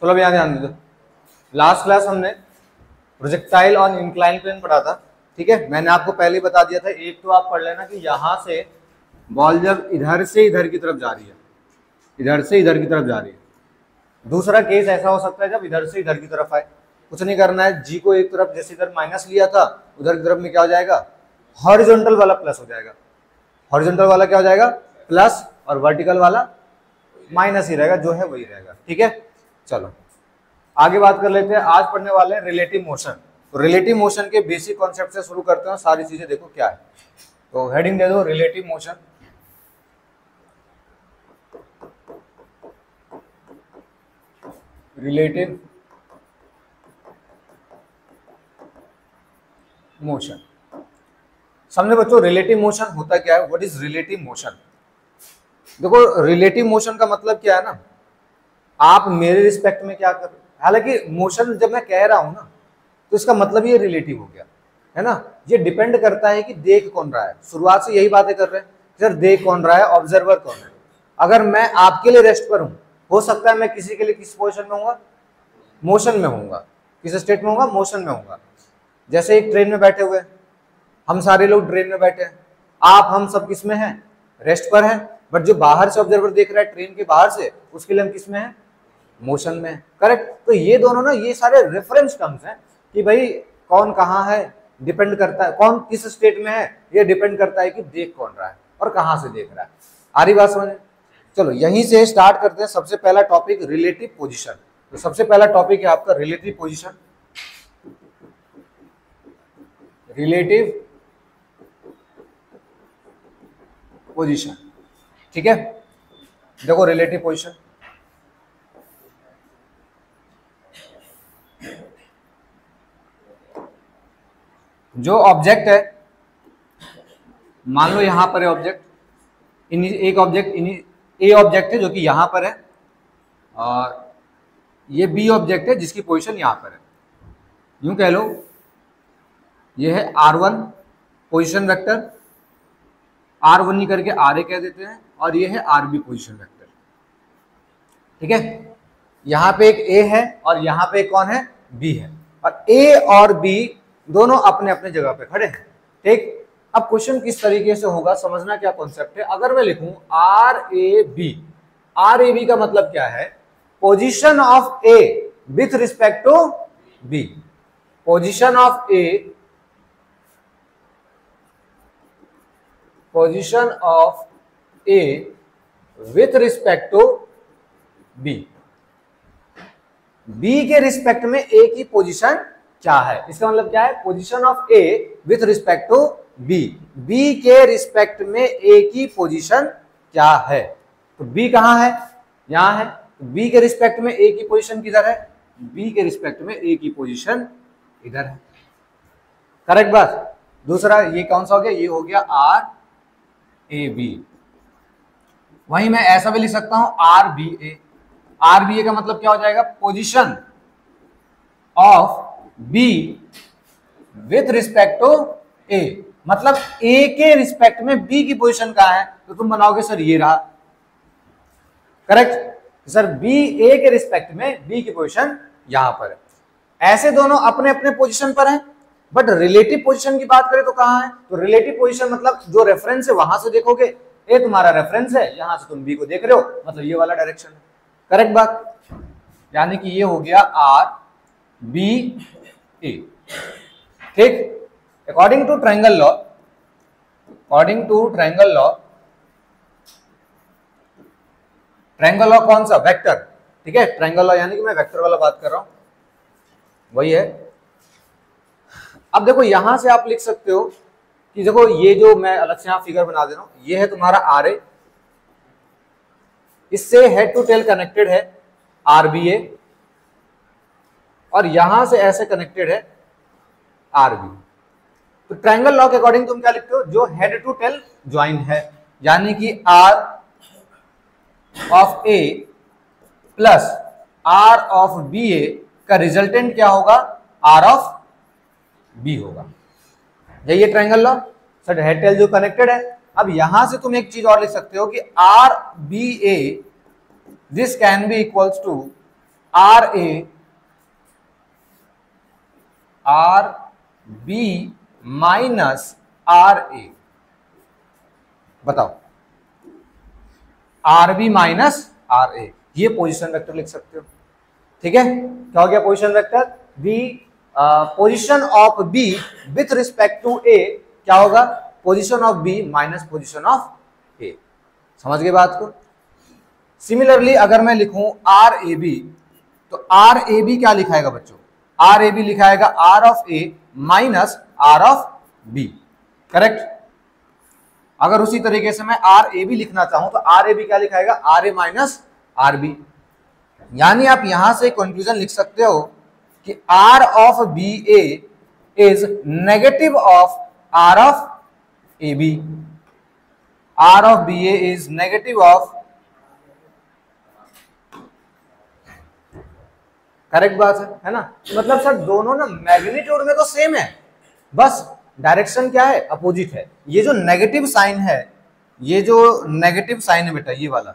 चलो अब यहाँ ध्यान दे दो, लास्ट क्लास हमने प्रोजेक्टाइल ऑन इंक्लाइन प्लेन पढ़ा था, ठीक है। मैंने आपको पहले ही बता दिया था, एक तो आप पढ़ लेना कि यहाँ से बॉल जब इधर से इधर की तरफ जा रही है, इधर से इधर की तरफ जा रही है। दूसरा केस ऐसा हो सकता है जब इधर से इधर की तरफ आए, कुछ नहीं करना है, जी को एक तरफ जैसे इधर माइनस लिया था उधर की तरफ में क्या हो जाएगा, हॉरिजॉन्टल वाला प्लस हो जाएगा, हॉरिजॉन्टल वाला क्या हो जाएगा प्लस, और वर्टिकल वाला माइनस ही रहेगा, जो है वही रहेगा, ठीक है। चलो आगे बात कर लेते हैं, आज पढ़ने वाले हैं रिलेटिव मोशन। तो रिलेटिव मोशन के बेसिक कॉन्सेप्ट से शुरू करते हैं, सारी चीजें देखो क्या है। तो हेडिंग दे दो रिलेटिव मोशन। रिलेटिव मोशन, समझे बच्चों रिलेटिव मोशन होता क्या है, व्हाट इज रिलेटिव मोशन। देखो रिलेटिव मोशन का मतलब क्या है ना, आप मेरे रिस्पेक्ट में क्या कर रहे हो, हालांकि मोशन जब मैं कह रहा हूं ना तो इसका मतलब ये रिलेटिव हो गया है ना, ये डिपेंड करता है कि देख कौन रहा है। शुरुआत से यही बातें कर रहे हैं सर, देख कौन रहा है, ऑब्जर्वर कौन है। अगर मैं आपके लिए रेस्ट पर हूं, हो सकता है मैं किसी के लिए किस पोजीशन में होऊंगा, मोशन में होऊंगा, किस स्टेट में होऊंगा, मोशन में होऊंगा। जैसे एक ट्रेन में बैठे हुए, हम सारे लोग ट्रेन में बैठे हैं, आप हम सब किस में हैं, रेस्ट पर हैं, बट जो बाहर से ऑब्जर्वर देख रहा है ट्रेन के बाहर से, उसके लिए हम किस में हैं, मोशन में है, करेक्ट। तो ये दोनों ना, ये सारे रेफरेंस टर्म्स हैं कि भाई कौन कहाँ है, डिपेंड करता है कौन किस स्टेट में है, ये डिपेंड करता है कि देख कौन रहा है और कहाँ से देख रहा है। आ रही बात समझ। चलो यहीं से स्टार्ट करते हैं। सबसे पहला टॉपिक रिलेटिव पोजीशन। तो सबसे पहला टॉपिक है आपका रिलेटिव पोजीशन, रिलेटिव पोजीशन, ठीक है। देखो रिलेटिव पोजीशन, जो ऑब्जेक्ट है, मान लो यहां पर है ऑब्जेक्ट, एक ऑब्जेक्ट ए ऑब्जेक्ट है जो कि यहां पर है, और ये बी ऑब्जेक्ट है जिसकी पोजीशन यहां पर है। यूं कह लो ये है R1 पोजीशन वेक्टर, R1 नहीं करके RA कह देते हैं, और ये है RB पोजीशन वेक्टर, ठीक है। यहां पे एक A है और यहां पे कौन है, B है, और A और B दोनों अपने अपने जगह पे खड़े हैं, ठीक। अब क्वेश्चन किस तरीके से होगा, समझना क्या कॉन्सेप्ट है। अगर मैं लिखूं RAB, RAB का मतलब क्या है, position of A with respect to B, position of A, position of A with respect to B, B के रिस्पेक्ट में A की पोजीशन क्या है। इसका मतलब क्या है, position of A with respect to B, B के रिस्पेक्ट में A की पोजीशन क्या है। तो B कहां है, यहां है, तो B के रिस्पेक्ट में A की पोजीशन किधर है, B के रिस्पेक्ट में A की पोजीशन इधर है, करेक्ट बात। दूसरा ये कौन सा हो गया, ये हो गया RAB। वहीं मैं ऐसा भी लिख सकता हूं RBA, RBA का मतलब क्या हो जाएगा, position of B with respect to A, मतलब A के रिस्पेक्ट में B की पोजीशन कहां है, तो तुम बनाओगे सर ये रहा, करेक्ट। सर B A के रिस्पेक्ट में B की पोजीशन यहां पर है। ऐसे दोनों अपने अपने पोजीशन पर हैं, बट रिलेटिव पोजीशन की बात करें तो कहां है, तो रिलेटिव पोजीशन मतलब जो रेफरेंस है वहां से देखोगे, ए तुम्हारा रेफरेंस है, यहां से तुम बी को देख रहे हो, मतलब ये वाला डायरेक्शन है, करेक्ट बात। यानी कि ये हो गया RBA, ठीक। According to triangle law, according to triangle law, triangle law कौन सा, वेक्टर, ठीक है। ट्रायंगल लॉ यानी कि मैं वेक्टर वाला बात कर रहा हूं, वही है। अब देखो यहां से आप लिख सकते हो कि देखो ये जो मैं अलग से यहां फिगर बना दे रहा हूं, ये है तुम्हारा RA, इससे हेड टू टेल कनेक्टेड है RBA, और यहां से ऐसे कनेक्टेड है RB। तो ट्रायंगल लॉ के अकॉर्डिंग तुम क्या लिखते हो, जो हेड टू टेल ज्वाइन है, यानी कि R of A plus R of BA का रिजल्टेंट क्या होगा, R ऑफ B होगा। यही है triangle law, sir head tail जो कनेक्टेड है। अब यहां से तुम एक चीज और लिख सकते हो कि RBA this can be equals to R B minus R A, बताओ R B minus R A, ये पोजीशन वेक्टर लिख सकते हो। ठीक है, क्या हो गया position vector? B position of B with respect to A क्या होगा? Position of B minus position of A. समझ गए बात को? सिमिलरली अगर मैं लिखूं आर ए बी, तो आर ए बी क्या लिखाएगा बच्चों? आर ए बी लिखाएगा R of A minus R of B, correct. अगर उसी तरीके से मैं आर ए बी लिखना चाहूं तो आर ए बी क्या लिखाएगा? R A minus R B. यानी आप यहां से कंक्लूजन लिख सकते हो कि R of B A is negative of R of A B. R of B A is negative of, correct बात है ना? मतलब सर दोनों ना मैग्नीट्यूड में तो सेम है, बस डायरेक्शन क्या है? अपोजिट है। ये जो नेगेटिव साइन है, ये जो नेगेटिव साइन है बेटा, ये वाला,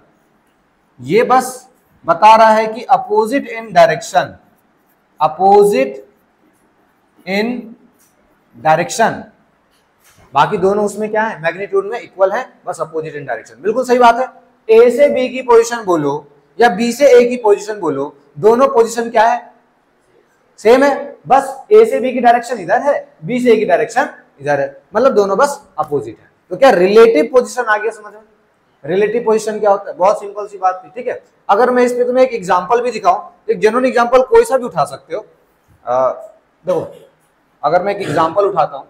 ये बस बता रहा है कि opposite in direction, opposite in direction. बाकी दोनों उसमें क्या है? मैग्नीट्यूड में इक्वल है, बस अपोजिट इन डायरेक्शन। बिल्कुल सही बात है। ए से बी की पोजीशन बोलो या बी से ए की पोजीशन बोलो, दोनों पोजीशन क्या है? सेम है, बस ए से बी की डायरेक्शन इधर है, बी से ए की डायरेक्शन इधर है, मतलब दोनों बस अपोजिट है। तो क्या रिलेटिव पोजीशन आ गया समझ में? रिलेटिव पोजीशन क्या होता है? बहुत सिंपल सी बात थी। ठीक है, अगर मैं इस पे तुम्हें एक एग्जांपल भी दिखाऊं, एक जेन्युइन एग्जांपल कोई सा भी उठा सकते हो। देखो अगर मैं एक एग्जांपल उठाता हूं,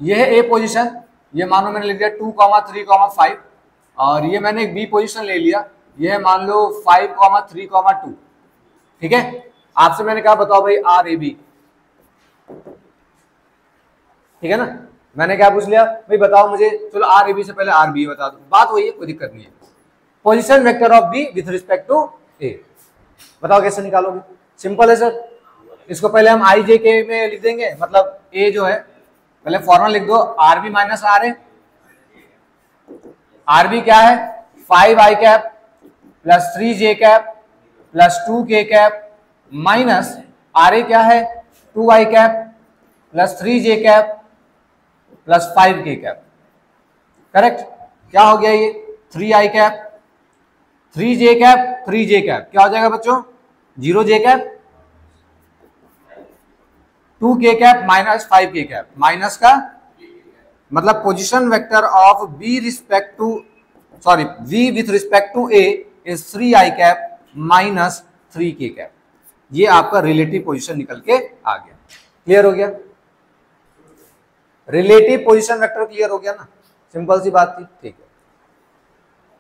ये है ए पोजीशन, ये मानो मैंने लिख दिया 2, 3, 5, और ये मैंने एक बी पोजीशन ले लिया, ये है मान लो 5, 3, 2। ठीक है, आपसे मैंने कहा बताओ भाई आर ए बी, ठीक है ना? मैंने क्या पूछ लिया भाई बताओ मुझे, चलो आर ए बी से पहले आर बी बता दो, बात वही है, कोई दिक्कत नहीं है। Position vector of B with respect to A, बताओ कैसे निकालोगे? सिंपल है सर, इसको पहले हम आई जे के में लिख देंगे, मतलब ए जो है पहले फॉर्मूला लिख दो, R B minus R A. R B क्या है? 5 I cap plus 3 J cap plus 2 K cap minus R A क्या है? 2 I cap plus 3 J cap plus 5 K cap, correct. क्या हो गया ये? 3 I cap 3 J cap 3 J cap, क्या हो जाएगा बच्चों? 0 जे cap 2 K cap minus 5 K cap, minus का मतलब position vector of B respect to, sorry v with respect to a is 3 I cap minus 3 K cap. ये आपका relative position निकल के आ गया। क्लियर हो गया? रिलेटिव पोजीशन वेक्टर क्लियर हो गया ना? सिंपल सी बात थी। ठीक है,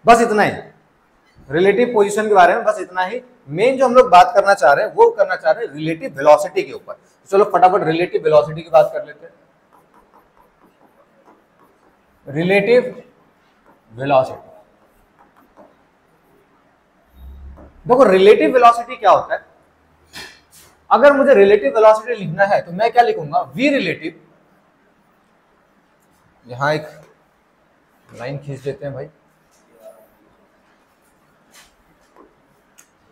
बस इतना ही रिलेटिव पोजीशन के बारे में, बस इतना ही। मेन जो हम लोग बात करना चाह रहे हैं वो करना चाह रहे हैं रिलेटिव वेलोसिटी के ऊपर। चलो फटाफट रिलेटिव वेलोसिटी की बात कर लेते हैं। रिलेटिव वेलोसिटी, देखो रिलेटिव वेलोसिटी क्या होता है? अगर मुझे रिलेटिव वेलोसिटी लिखना है तो मैं क्या लिखूंगा? वी रिलेटिव, यहां एक लाइन खींच देते हैं भाई,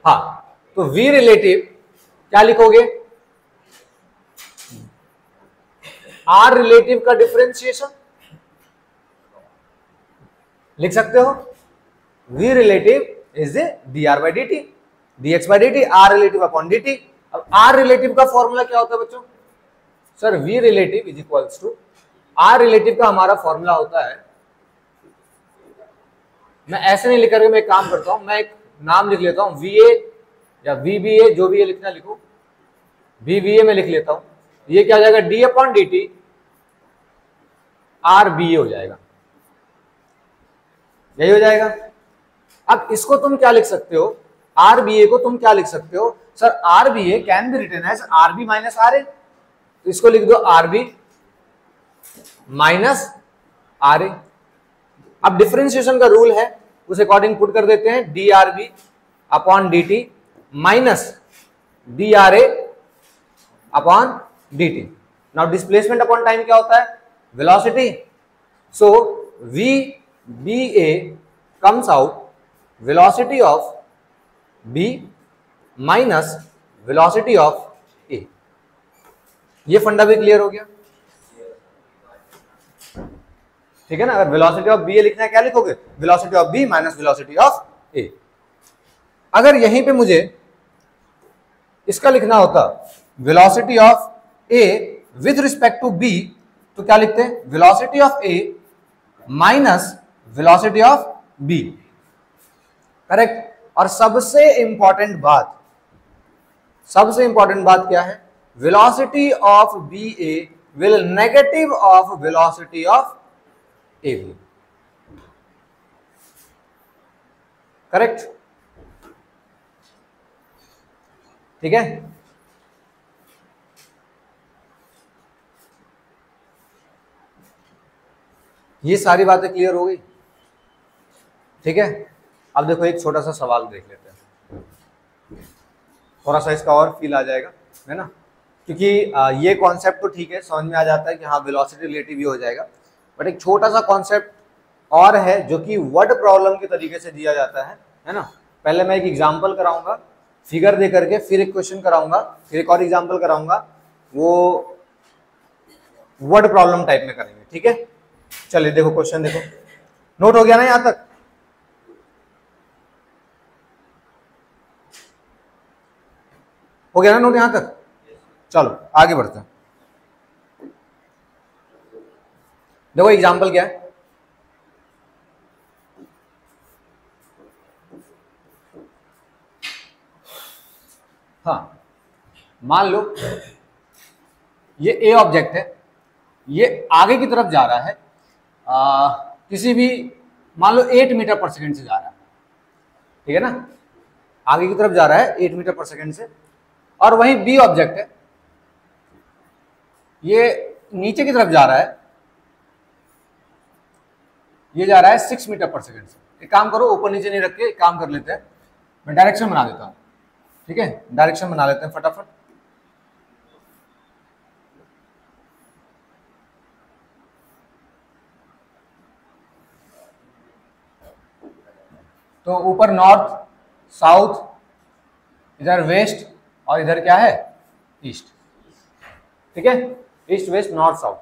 हाँ, तो वी रिलेटिव क्या लिखोगे? आर रिलेटिव का डिफरेंशिएशन लिख सकते हो। V relative is D R by D T, D X by D T, R relative upon D T. अब आर रिलेटिव का फॉर्मूला क्या होता है बच्चों? Sir V relative is equals to, R relative का हमारा फॉर्मूला होता है, मैं ऐसे नहीं लिख करके मैं एक काम करता हूं, मैं एक नाम लिख लेता हूं, वी ए या वी बी ए, जो भी ये लिखना लिखो, वी बी ए में लिख लेता हूं। ये क्या हो जाएगा? D upon D T R B A हो जाएगा, यही हो जाएगा। अब इसको तुम क्या लिख सकते हो? आर बी ए को तुम क्या लिख सकते हो? Sir R B A can be written as R B minus R A, तो इसको लिख दो R B minus R A. अब डिफरेंशिएशन का रूल है, उस अकॉर्डिंग पुट कर देते हैं, D R B upon D T minus D R A upon D T. Now displacement upon time क्या होता है? Velocity. So V B A comes out velocity of B minus velocity of A. ये funda भी clear हो गया, ठीक है ना। अगर वेलोसिटी ऑफ बी ए लिखना है क्या लिखोगे, velocity of B minus velocity of A. अगर यहीं पे मुझे इसका लिखना होता velocity of A with respect to B, तो क्या लिखते हैं, velocity of A minus velocity of B, correct. और सबसे इंपॉर्टेंट बात क्या है, velocity of B A will negative of velocity of A B, correct, ठीक है। ये सारी बातें क्लियर हो गई, ठीक है। अब देखो एक छोटा सा सवाल देख लेते हैं, थोड़ा सा इसका और फील आ जाएगा, है ना। क्योंकि ये कॉन्सेप्ट तो ठीक है, समझ में आ जाता है कि हाँ वेलोसिटी रिलेटिव भी हो जाएगा, बट एक छोटा सा कॉन्सेप्ट और है जो कि वर्ड प्रॉब्लम के तरीके से दिया जाता है ना। पहले मैं एक एग्जांपल कराऊंगा फिगर दे करके, फिर एक क्वेश्चन कराऊंगा, फिर एक और एग्जांपल कराऊंगा, वो वर्ड प्रॉब्लम टाइप में करेंगे, ठीक है। चलिए देखो क्वेश्चन देखो, नोट हो गया ना यहां तक, हो गया ना नोट यहां तक। चलो आगे बढ़ते हैं। देखो एग्जांपल क्या है, हाँ मान लो ये ए ऑब्जेक्ट है, ये आगे की तरफ जा रहा है, किसी भी मान लो 8 मीटर पर सेकेंड से जा रहा है, ठीक है ना, आगे की तरफ जा रहा है 8 मीटर पर सेकेंड से। और वहीं बी ऑब्जेक्ट है, ये नीचे की तरफ जा रहा है, ये जा रहा है 6 मीटर पर सेकेंड से। एक काम करो, ऊपर नीचे नहीं रख के एक काम कर लेते हैं, मैं डायरेक्शन बना देता हूं, ठीक है, डायरेक्शन बना लेते हैं फटाफट। तो ऊपर नॉर्थ, साउथ, इधर वेस्ट, और इधर क्या है, ईस्ट, ठीक है, ईस्ट वेस्ट नॉर्थ साउथ,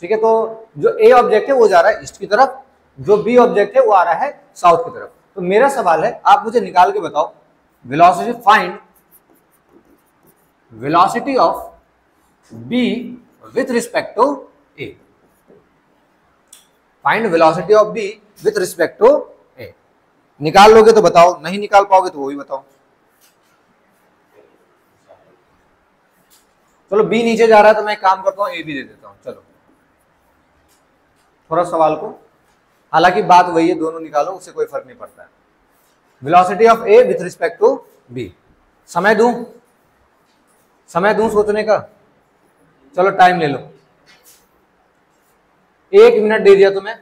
ठीक है। तो जो ए ऑब्जेक्ट है वो जा रहा है ईस्ट की तरफ, जो बी ऑब्जेक्ट है वो आ रहा है साउथ की तरफ। तो मेरा सवाल है, आप मुझे निकाल के बताओ velocity, find velocity of B with respect to A, find velocity of B with respect to A. निकाल लोगे तो बताओ, नहीं निकाल पाओगे तो वो भी बताओ। चलो बी नीचे जा रहा है तो मैं एक काम करता हूं, ए भी दे देता हूं। चलो थोड़ा सवाल को, हालांकि बात वही है, दोनों निकालो, उससे कोई फर्क नहीं पड़ता है। Velocity of A with respect to B, समय दूं सोचने का, चलो टाइम ले लो, 1 मिनट दे दिया तुम्हें,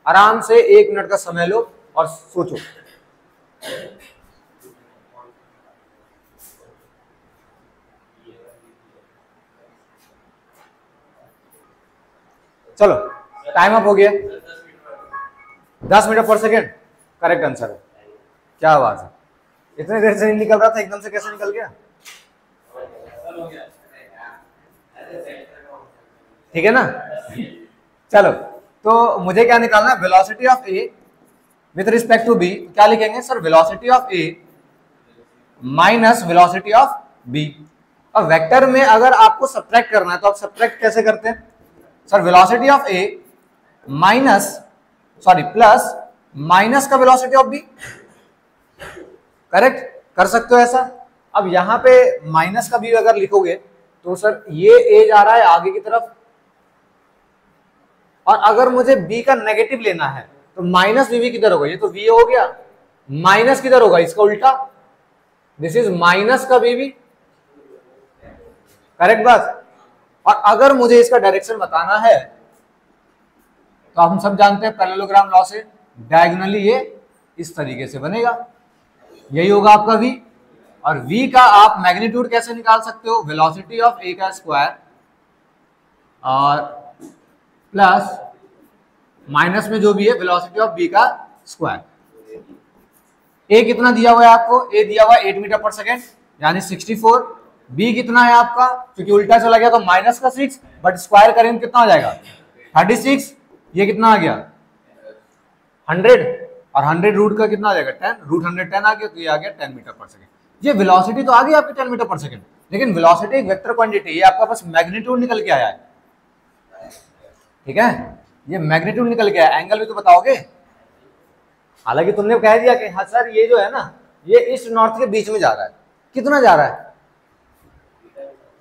आराम से 1 मिनट का समय लो और सोचो। चलो टाइम अप हो गया, 10 metre per second correct answer है। क्या बात है, इतने देर से नहीं निकल रहा था, एकदम से कैसे निकल गया, ठीक है ना। चलो तो मुझे क्या निकालना है, velocity of A with respect to B, क्या लिखेंगे sir, velocity of A minus velocity of B. और वेक्टर में अगर आपको सब्ट्रैक्ट करना है तो आप सब्ट्रैक्ट कैसे करते हैं sir, velocity of A minus sorry plus minus का वेलोसिटी ऑफ बी, करेक्ट, कर सकते हो ऐसा। अब यहां पे माइनस का बी अगर लिखोगे तो सर ये ए जा रहा है आगे की तरफ, और अगर मुझे बी का नेगेटिव लेना है तो माइनस वी किधर होगा, ये तो वी हो गया, माइनस किधर होगा, इसका उल्टा, दिस इज माइनस का बी, करेक्ट बात। और अगर मुझे इसका डायरेक्शन बताना है तो हम सब जानते हैं पैरेललोग्राम लॉ से, डायगोनली ये इस तरीके से बनेगा, यही होगा आपका v। और v का आप मैग्नीट्यूड कैसे निकाल सकते हो, वेलोसिटी ऑफ a का स्क्वायर और प्लस माइनस में जो भी है वेलोसिटी ऑफ बी का स्क्वायर। ए कितना दिया हुआ है आपको, ए दिया हुआ है 8 मीटर पर सेकेंड यानी 64। बी कितना है आपका, क्योंकि उल्टा चला गया तो माइनस का 6, बट स्क्वायर करेंगे कितना आ जाएगा 36। ये कितना आ गया 100, और 100 रूट का कितना आ जाएगा 10, रूट 110 आ गया, तो ये आ गया 10 मीटर पर सेकेंड। ये वेलोसिटी तो आ गई आपकी 10 मीटर पर सेकेंड, लेकिन वेलोसिटी एक वेक्टर क्वांटिटी, ये आपका पास मैग्नीट्यूड निकल के आया है। ठीक है, ये मैग्नीट्यूड निकल के आया, एंगल भी तो बताओगे। हालांकि तुमने कह दिया कि हाँ सर ये जो है ना ये ईस्ट नॉर्थ के बीच में जा रहा है, कितना जा रहा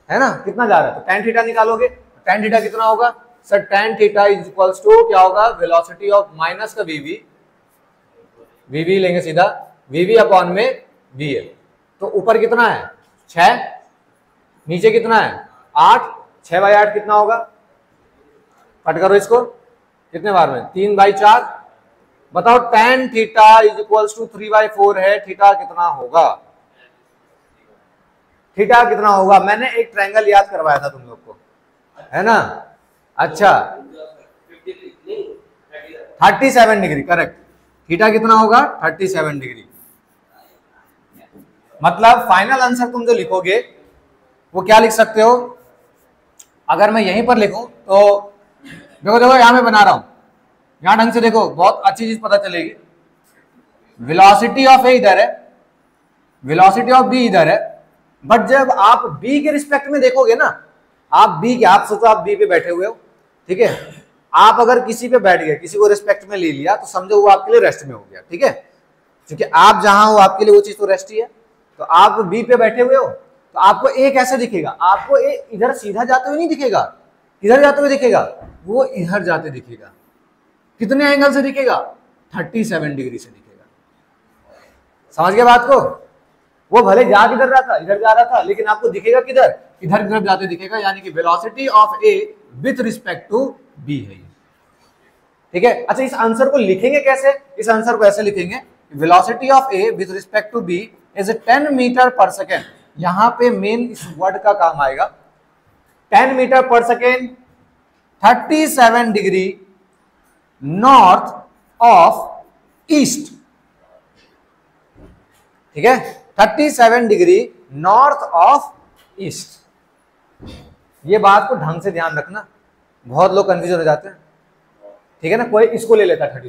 है ना, कितना जा रहा है, तो tan थीटा निकालोगे, tan थीटा कितना होगा sir, tan theta is equals to क्या होगा, वेलोसिटी ऑफ माइनस का वीवी लेंगे सीधा, वीवी अपॉन में वीएल। तो ऊपर कितना है 6, नीचे कितना है 8, 6/8 कितना होगा, कट करो इसको, कितने बार में 3/4। बताओ tan theta is equals to 3/4 है, थीटा कितना होगा, थीटा कितना होगा। मैंने एक ट्रायंगल याद करवाया था तुम लोग को, है ना। अच्छा 37 डिग्री, करेक्ट। थीटा कितना होगा 37 डिग्री। मतलब फाइनल आंसर तुम जो लिखोगे वो क्या लिख सकते हो, अगर मैं यहीं पर लिखूं तो देखो देखो यहां मैं बना रहा हूं, यहां ढंग से देखो, बहुत अच्छी चीज पता चलेगी। वेलोसिटी ऑफ ए इधर है, वेलोसिटी ऑफ बी इधर है, बट जब आप बी के रिस्पेक्ट में देखोगे ना, आप सोचो आप बी पे बैठे हुए हो, ठीक है, आप अगर किसी पे बैठ गए, किसी को रिस्पेक्ट में ले लिया, तो समझो वो आपके लिए रेस्ट में हो गया, ठीक है, क्योंकि आप जहां हो आपके लिए वो चीज तो रेस्ट ही है। तो आप बी पे बैठे हुए हो, तो आपको ए कैसे दिखेगा, आपको ए इधर सीधा जाते हुए नहीं दिखेगा, इधर जाते हुए दिखेगा, वो इधर जाते दिखेगा। कितने एंगल से दिखेगा 37 डिग्री से दिखेगा। समझ गए बात को, वो भले जा किधर रहा था, इधर जा रहा था, लेकिन आपको दिखेगा किधर, इधर इधर जाते दिखेगा, यानी कि velocity of A with respect to B है। ठीक है, अच्छा इस आंसर को लिखेंगे कैसे, इस आंसर को ऐसे लिखेंगे, velocity of A with respect to B is 10 metre per second. यहां पे मेन इस वर्ड का काम आएगा, 10 metre per second 37 degree north of east. ठीक है, 37 डिग्री नॉर्थ ऑफ ईस्ट। ये बात को ढंग से ध्यान रखना, बहुत लोग कंफ्यूज हो जाते हैं। ठीक है ना, कोई इसको ले लेता है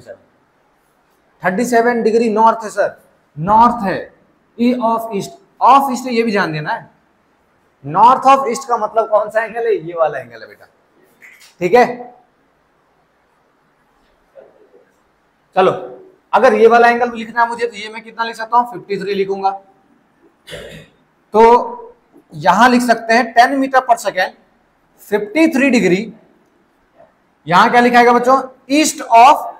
37 डिग्री नॉर्थ है सर, नॉर्थ है, ई ऑफ ईस्ट ये भी ध्यान देना है। नॉर्थ ऑफ ईस्ट का मतलब कौन सा एंगल है, ये वाला एंगल है बेटा। ठीक है, चलो अगर ये वाला एंगल लिखना है मुझे, तो ये मैं कितना लिख सकता हूं 53 लिखूंगा। तो यहां लिख सकते हैं 10 मीटर पर सेकेंड 53 डिग्री, यहां क्या लिखाएगा बच्चों, ईस्ट ऑफ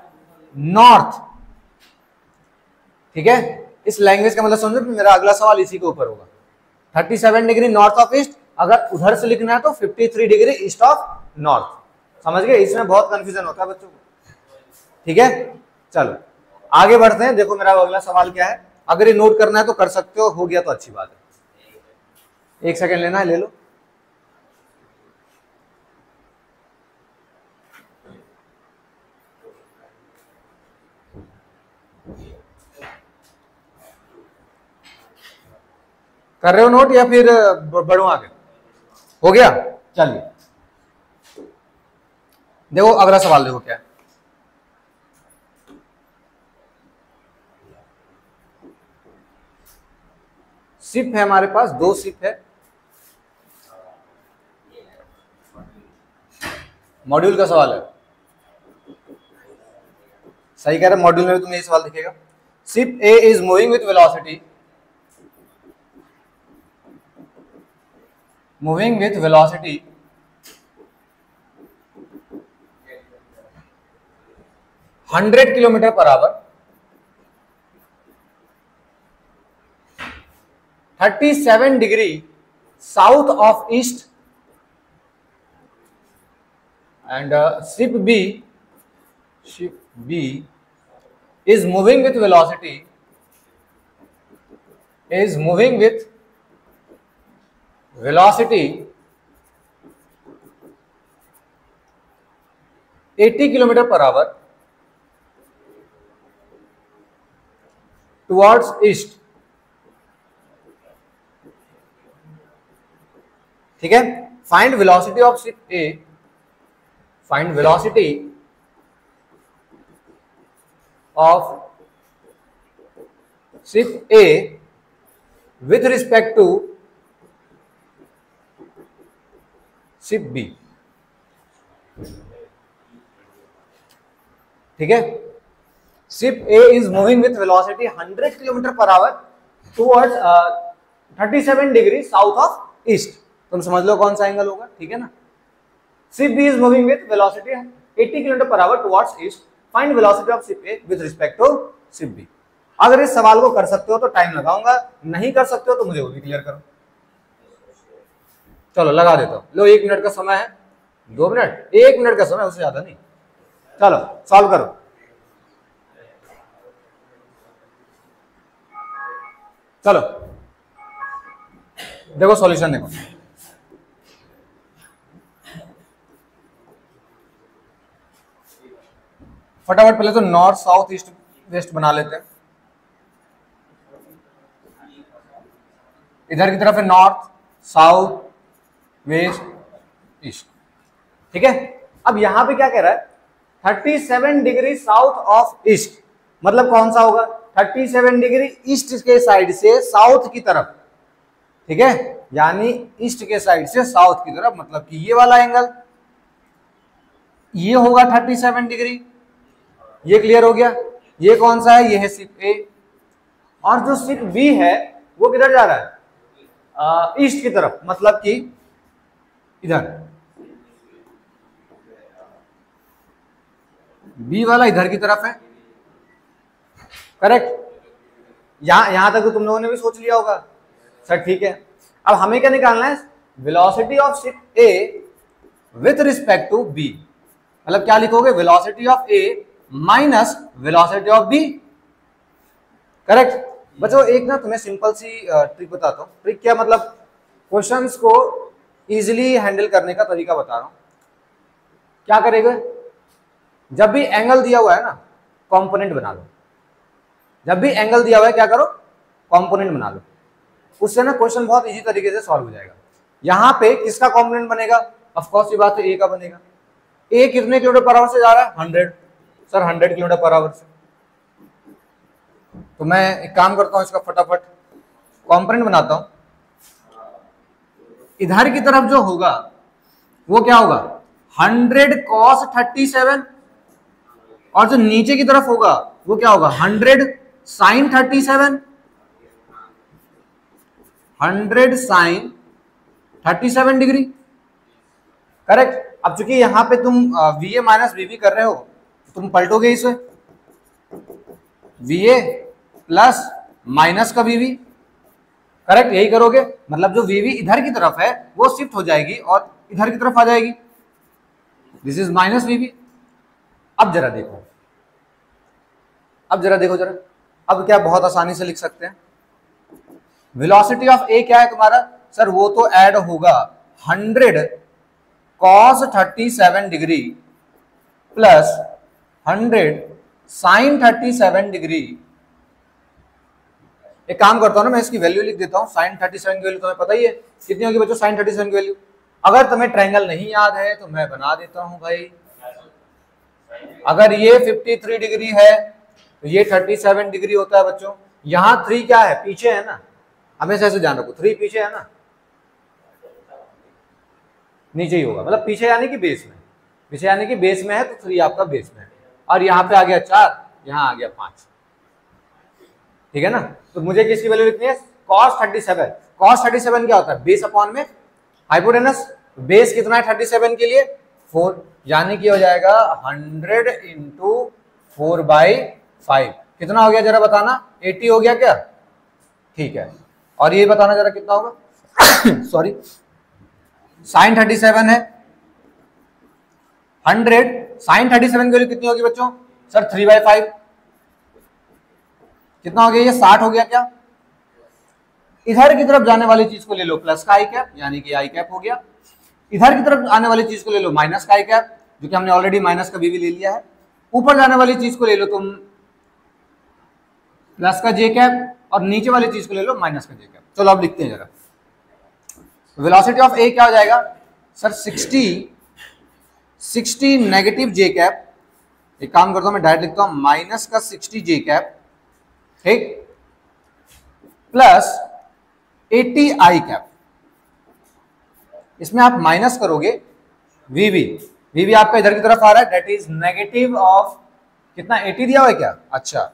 नॉर्थ। ठीक है, इस लैंग्वेज का मतलब समझो, मेरा अगला सवाल इसी के ऊपर होगा। 37 डिग्री नॉर्थ ऑफ ईस्ट, अगर उधर से लिखना है तो 53 डिग्री ईस्ट ऑफ नॉर्थ। समझ गए, इसमें बहुत कंफ्यूजन होता है बच्चों को। ठीक है, चलो आगे बढ़ते हैं। देखो मेरा अगला सवाल क्या है, अगर ये नोट करना है तो कर सकते हो गया तो अच्छी बात है। 1 सेकेंड लेना है, ले लो। कर रहे हो नोट या फिर बढ़ो आगे, हो गया। चलिए देखो अगला सवाल, देखो क्या है। शिप है हमारे पास, 2 शिप है, मॉड्यूल का सवाल है। सही कह रहे, मॉड्यूल में भी तुम्हें ये सवाल दिखेगा। Ship A is moving with velocity, moving with velocity 100 kilometre per hour 37 degree south of east, and ship B is moving with velocity, is moving with velocity 80 kilometre per hour towards east, ठीक है। Find velocity of ship A, find velocity of ship A with respect to ship B, ठीक है। Ship A is moving with velocity 100 kilometre per hour towards 37 degree south of east. तुम समझ लो कौन सा angle होगा, ठीक है ना। Ship B is moving with velocity 80 kilometre per hour towards east, find velocity of ship A with respect to ship B. अगर इस सवाल को कर सकते हो तो टाइम लगाऊंगा, नहीं कर सकते हो तो मुझे वो भी क्लियर करो। चलो लगा देता हूं, लो 1 मिनट का समय है, 2 मिनट, 1 मिनट का समय, उससे ज्यादा नहीं। चलो सॉल्व करो। चलो देखो सॉल्यूशन देखो। फटाफट पहले तो नॉर्थ साउथ ईस्ट वेस्ट बना लेते हैं। इधर की तरफ है नॉर्थ साउथ वेस्ट ईस्ट, ठीक है। अब यहां पे क्या कह रहा है, 37 डिग्री साउथ ऑफ ईस्ट, मतलब कौन सा होगा, 37 डिग्री ईस्ट के साइड से साउथ की तरफ, ठीक है, यानी ईस्ट के साइड से साउथ की तरफ, मतलब कि ये वाला एंगल ये होगा 37 डिग्री। ये क्लियर हो गया। ये कौन सा है, ये है शिप ए, और जो शिप बी है वो किधर जा रहा है, ईस्ट की तरफ, मतलब कि इधर, बी वाला इधर की तरफ है, करेक्ट। यहां तक तो तुम लोगों ने भी सोच लिया होगा, सर ठीक है। अब हमें क्या निकालना है, velocity of ship A with respect to B, मतलब क्या लिखोगे, velocity of A minus velocity of B, correct. बच्चों एक ना तुम्हें सिंपल सी ट्रिक बताता हूँ। ट्रिक क्या मतलब, क्वेश्चंस को इजीली हैंडल करने का तरीका बता रहा हूं। क्या करेगा, जब भी एंगल दिया हुआ है ना, कंपोनेंट बना लो। जब भी एंगल दिया हुआ है क्या करो, कंपोनेंट बना लो, उससे ना क्वेश्चन बहुत इजी तरीके से सॉल्व हो जाएगा। यहां पे किसका कंपोनेंट बनेगा, ऑफ कोर्स ये बात है ए का बनेगा। ए कितने किलोमीटर पर आवर से जा रहा है, 100, सर 100 किलोमीटर पर आवर से। तो मैं एक काम करता हूं, इसका फटाफट कंपोनेंट बनाता हूं। इधर की तरफ जो होगा वो क्या होगा, 100 cos 37, और जो नीचे की तरफ होगा वो क्या होगा, 100 sin 37, 100 sin 37 डिग्री, करेक्ट। अब चूंकि यहां पे तुम VA माइनस VB कर रहे हो, तुम पलटोगे इसे, VA प्लस माइनस का VB, करेक्ट, यही करोगे। मतलब जो VB इधर की तरफ है वो शिफ्ट हो जाएगी और इधर की तरफ आ जाएगी, दिस इज माइनस VB। अब जरा देखो, अब जरा देखो जरा, अब क्या बहुत आसानी से लिख सकते हैं। वेलोसिटी ऑफ ए क्या है तुम्हारा, सर वो तो ऐड होगा 100 cos 37 degree plus 100 sin 37 degree. एक काम करता हूं ना, मैं इसकी वैल्यू लिख देता हूं। sin 37 की वैल्यू तुम्हें पता ही है कितनी होगी बच्चों, sin 37 की वैल्यू। अगर तुम्हें ट्रायंगल नहीं याद है तो मैं बना देता हूं भाई। अगर ये 53 डिग्री है तो ये 37 डिग्री होता है बच्चों। यहां 3 क्या है, पीछे है ना, हमेशा ऐसे ध्यान रखो, 3 पीछे है ना, नीचे ही होगा, मतलब पीछे यानी कि बेस में, पीछे यानी कि बेस में है तो 3 आपका बेस में है। और यहाँ पे आ गया 4, यहाँ आ गया 5, ठीक है ना। तो मुझे किसकी वैल्यू लिखनी है, cos 37। cos 37 क्या होता है, बेस अपॉन में हाइपोटेनस। बेस कितना है 37 के लिए, 4, यानी कि हो जाएगा 100 इंटू 4/5। कितना हो गया जरा बताना, 80 हो गया क्या, ठीक है। और ये बताना जरा कितना होगा सॉरी, sin 37 है 100, sin 37 की वैल्यू कितनी होगी बच्चों, सर 3/5। कितना हो गया, ये 60 हो गया क्या। इधर की तरफ जाने वाली चीज को ले लो प्लस का आई कैप, यानी कि आई कैप हो गया। इधर की तरफ आने वाली चीज को ले लो माइनस का आई कैप, जो कि हमने ऑलरेडी माइनस का भी ले लिया है। ऊपर जाने वाली चीज को ले लो तुम प्लस का जे कैप और नीचे वाली चीज को ले लो माइनस का जे कैप। चलो अब लिखते हैं जरा। वेलोसिटी ऑफ ए क्या हो जाएगा सर 60 नेगेटिव जे कैप, एक काम करता हूं मैं डायरेक्ट लिखता हूं माइनस का 60 जे कैप, ठीक, प्लस 80 आई कैप। इसमें आप माइनस करोगे वीवी, वीवी आपका इधर की तरफ आ रहा है, दैट इज नेगेटिव ऑफ कितना 80 दिया हुआ है क्या, अच्छा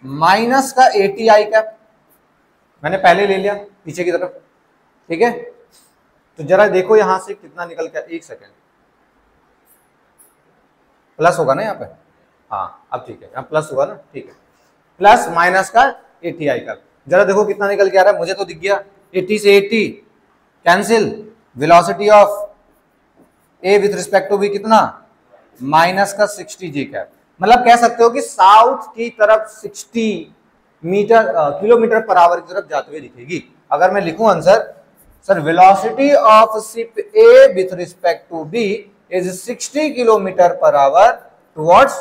माइनस का 80 आई कैप मैंने पहले ले लिया पीछे की तरफ, ठीक है। तो जरा देखो यहां से कितना निकल गया, एक सेकेंड, प्लस होगा ना यहाँ पे, हाँ अब ठीक है, यहाँ प्लस हुआ ना, ठीक है, प्लस माइनस का 80 आई कैप। जरा देखो कितना निकल के आ रहा है, मुझे तो दिख गया 80 से 80 cancel, velocity of A with respect to B कितना माइनस का 60 जे कैप। मतलब कह सकते हो कि साउथ की तरफ 60 किलोमीटर पर आवर की तरफ जाते हुए दिखेगी। अगर मैं लिखूं answer, sir velocity of ship A with respect to B is 60 kilometre per hour towards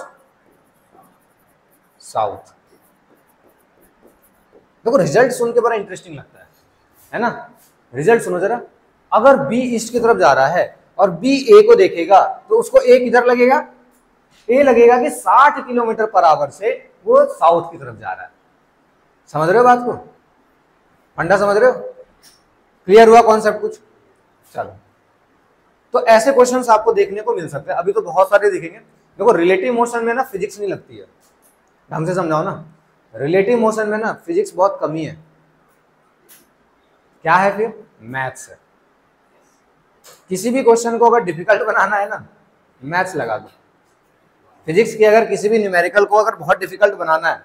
south. देखो रिजल्ट सुन के बड़ा इंटरेस्टिंग लगता है ना। रिजल्ट सुनो जरा, अगर बी ईस्ट की तरफ जा रहा है और बी ए को देखेगा तो उसको ए किधर लगेगा, ए लगेगा कि 60 किलोमीटर पर आवर से वो साउथ की तरफ जा रहा है। समझ रहे हो बात को, फंडा समझ रहे हो, क्लियर हुआ कॉन्सेप्ट कुछ। चलो तो ऐसे क्वेश्चंस आपको देखने को मिल सकते हैं, अभी तो बहुत सारे दिखेंगे। देखो रिलेटिव मोशन में ना फिजिक्स नहीं लगती है, ढंग से समझाओ ना, रिलेटिव मोशन में ना फिजिक्स बहुत कमी है। क्या है फिर, मैथ्स है। किसी भी क्वेश्चन को अगर डिफिकल्ट बनाना है ना, मैथ्स लगा दो। फिजिक्स की अगर किसी भी न्यूमेरिकल को अगर बहुत डिफिकल्ट बनाना है,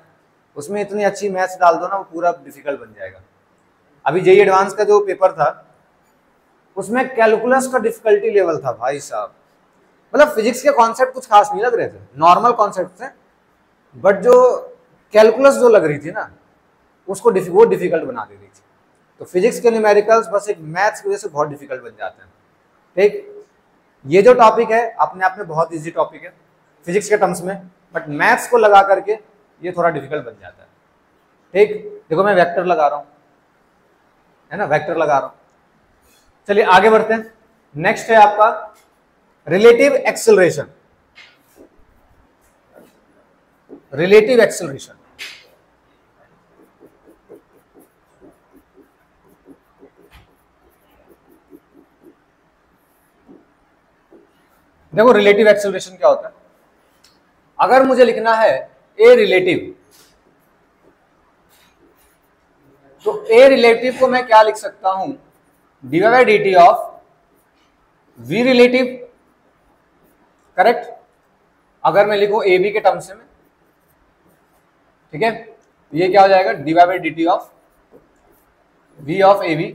उसमें इतनी अच्छी मैथ्स डाल दो ना, वो पूरा डिफिकल्ट बन जाएगा। अभी जेईई एडवांस का जो पेपर था उसमें कैलकुलस का डिफिकल्टी लेवल था भाई साहब, मतलब फिजिक्स के कॉन्सेप्ट कुछ खास नहीं लग रहे थे, नॉर्मल कॉन्सेप्ट थे, बट जो कैलकुलस जो लग रही थी ना उसको वो डिफिकल्ट बना दे रही थी। तो फिजिक्स के न्यूमेरिकल्स बस एक मैथ्स की वजह से बहुत डिफिकल्ट बन जाते हैं, ठीक। ये जो टॉपिक है अपने आप में बहुत इजी टॉपिक है फिजिक्स के टर्म्स में, बट मैथ्स को लगा करके ये थोड़ा डिफिकल्ट बन जाता है, ठीक। देखो मैं वेक्टर लगा रहा हूं, है ना, वेक्टर लगा रहा हूं। चलिए आगे बढ़ते हैं। नेक्स्ट है आपका रिलेटिव एक्सेलरेशन। रिलेटिव एक्सेलरेशन, देखो रिलेटिव एक्सेलरेशन क्या होता है। अगर मुझे लिखना है ए रिलेटिव, तो ए रिलेटिव को मैं क्या लिख सकता हूं, D by D T of V relative, correct. अगर मैं लिखूं ए बी के टर्म्स में, ठीक है, ये क्या हो जाएगा, D by D T of V of A B.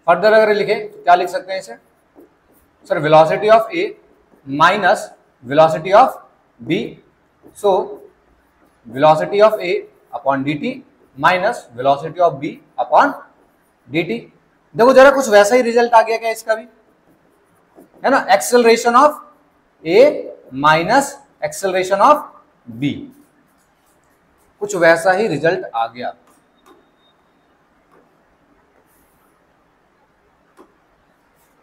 Further अगर लिखे तो क्या लिख सकते हैं इसे, sir velocity of A minus velocity of B, so velocity of A upon D T minus velocity of B upon D T. देखो जरा कुछ वैसा ही रिजल्ट आ गया क्या इसका भी, है ना, acceleration of A minus acceleration of B, कुछ वैसा ही रिजल्ट आ गया,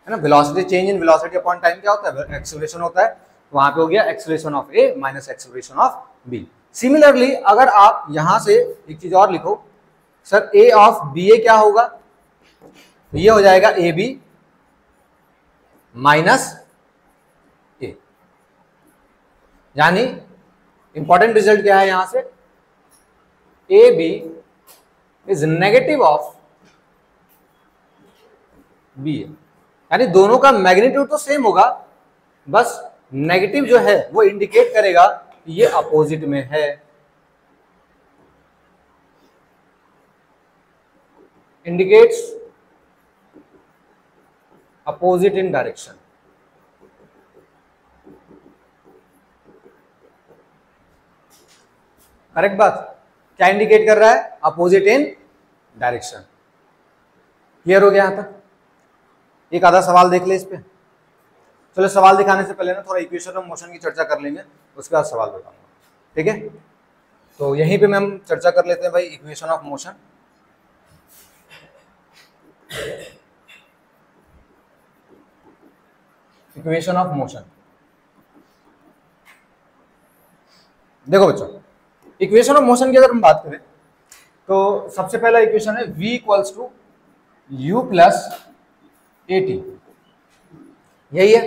है ना। Velocity change in velocity upon time क्या होता है, एक्सेलरेशन होता है, वहां पे हो गया acceleration of A minus acceleration of B. Similarly अगर आप यहां से एक चीज और लिखो, sir A of B A क्या होगा, ये हो जाएगा ए बी माइनस ए, यानी इंपॉर्टेंट रिजल्ट क्या है यहां से, A B is negative of B A, यानी दोनों का मैग्नीट्यूड तो सेम होगा, बस नेगेटिव जो है वो इंडिकेट करेगा कि ये अपोजिट में है, indicates opposite in direction. Correct बात, क्या इंडिकेट कर रहा है, अपोजिट इन डायरेक्शन। क्लियर हो गया यहां तक। एक आधा सवाल देख ले इस पे। चलो सवाल दिखाने से पहले ना थोड़ा इक्वेशन ऑफ मोशन की चर्चा कर लेंगे, उसके बाद सवाल बताऊंगा। ठीक है, तो यहीं पे हम चर्चा कर लेते हैं भाई equation of motion. Equation of motion, देखो बच्चों, इक्वेशन ऑफ मोशन की अगर हम बात करें तो सबसे पहला इक्वेशन है v equals to U plus A T, यही है।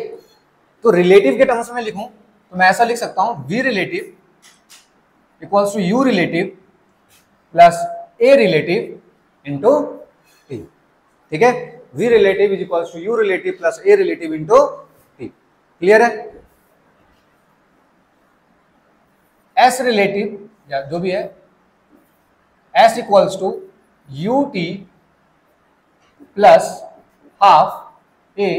तो रिलेटिव के टर्म्स में लिखूं तो मैं ऐसा लिख सकता हूं v relative equals to U relative plus A relative into T, ठीक है। v relative is equals to U relative plus A relative into T, clear है। s रिलेटिव या जो भी है s equals to U T plus half A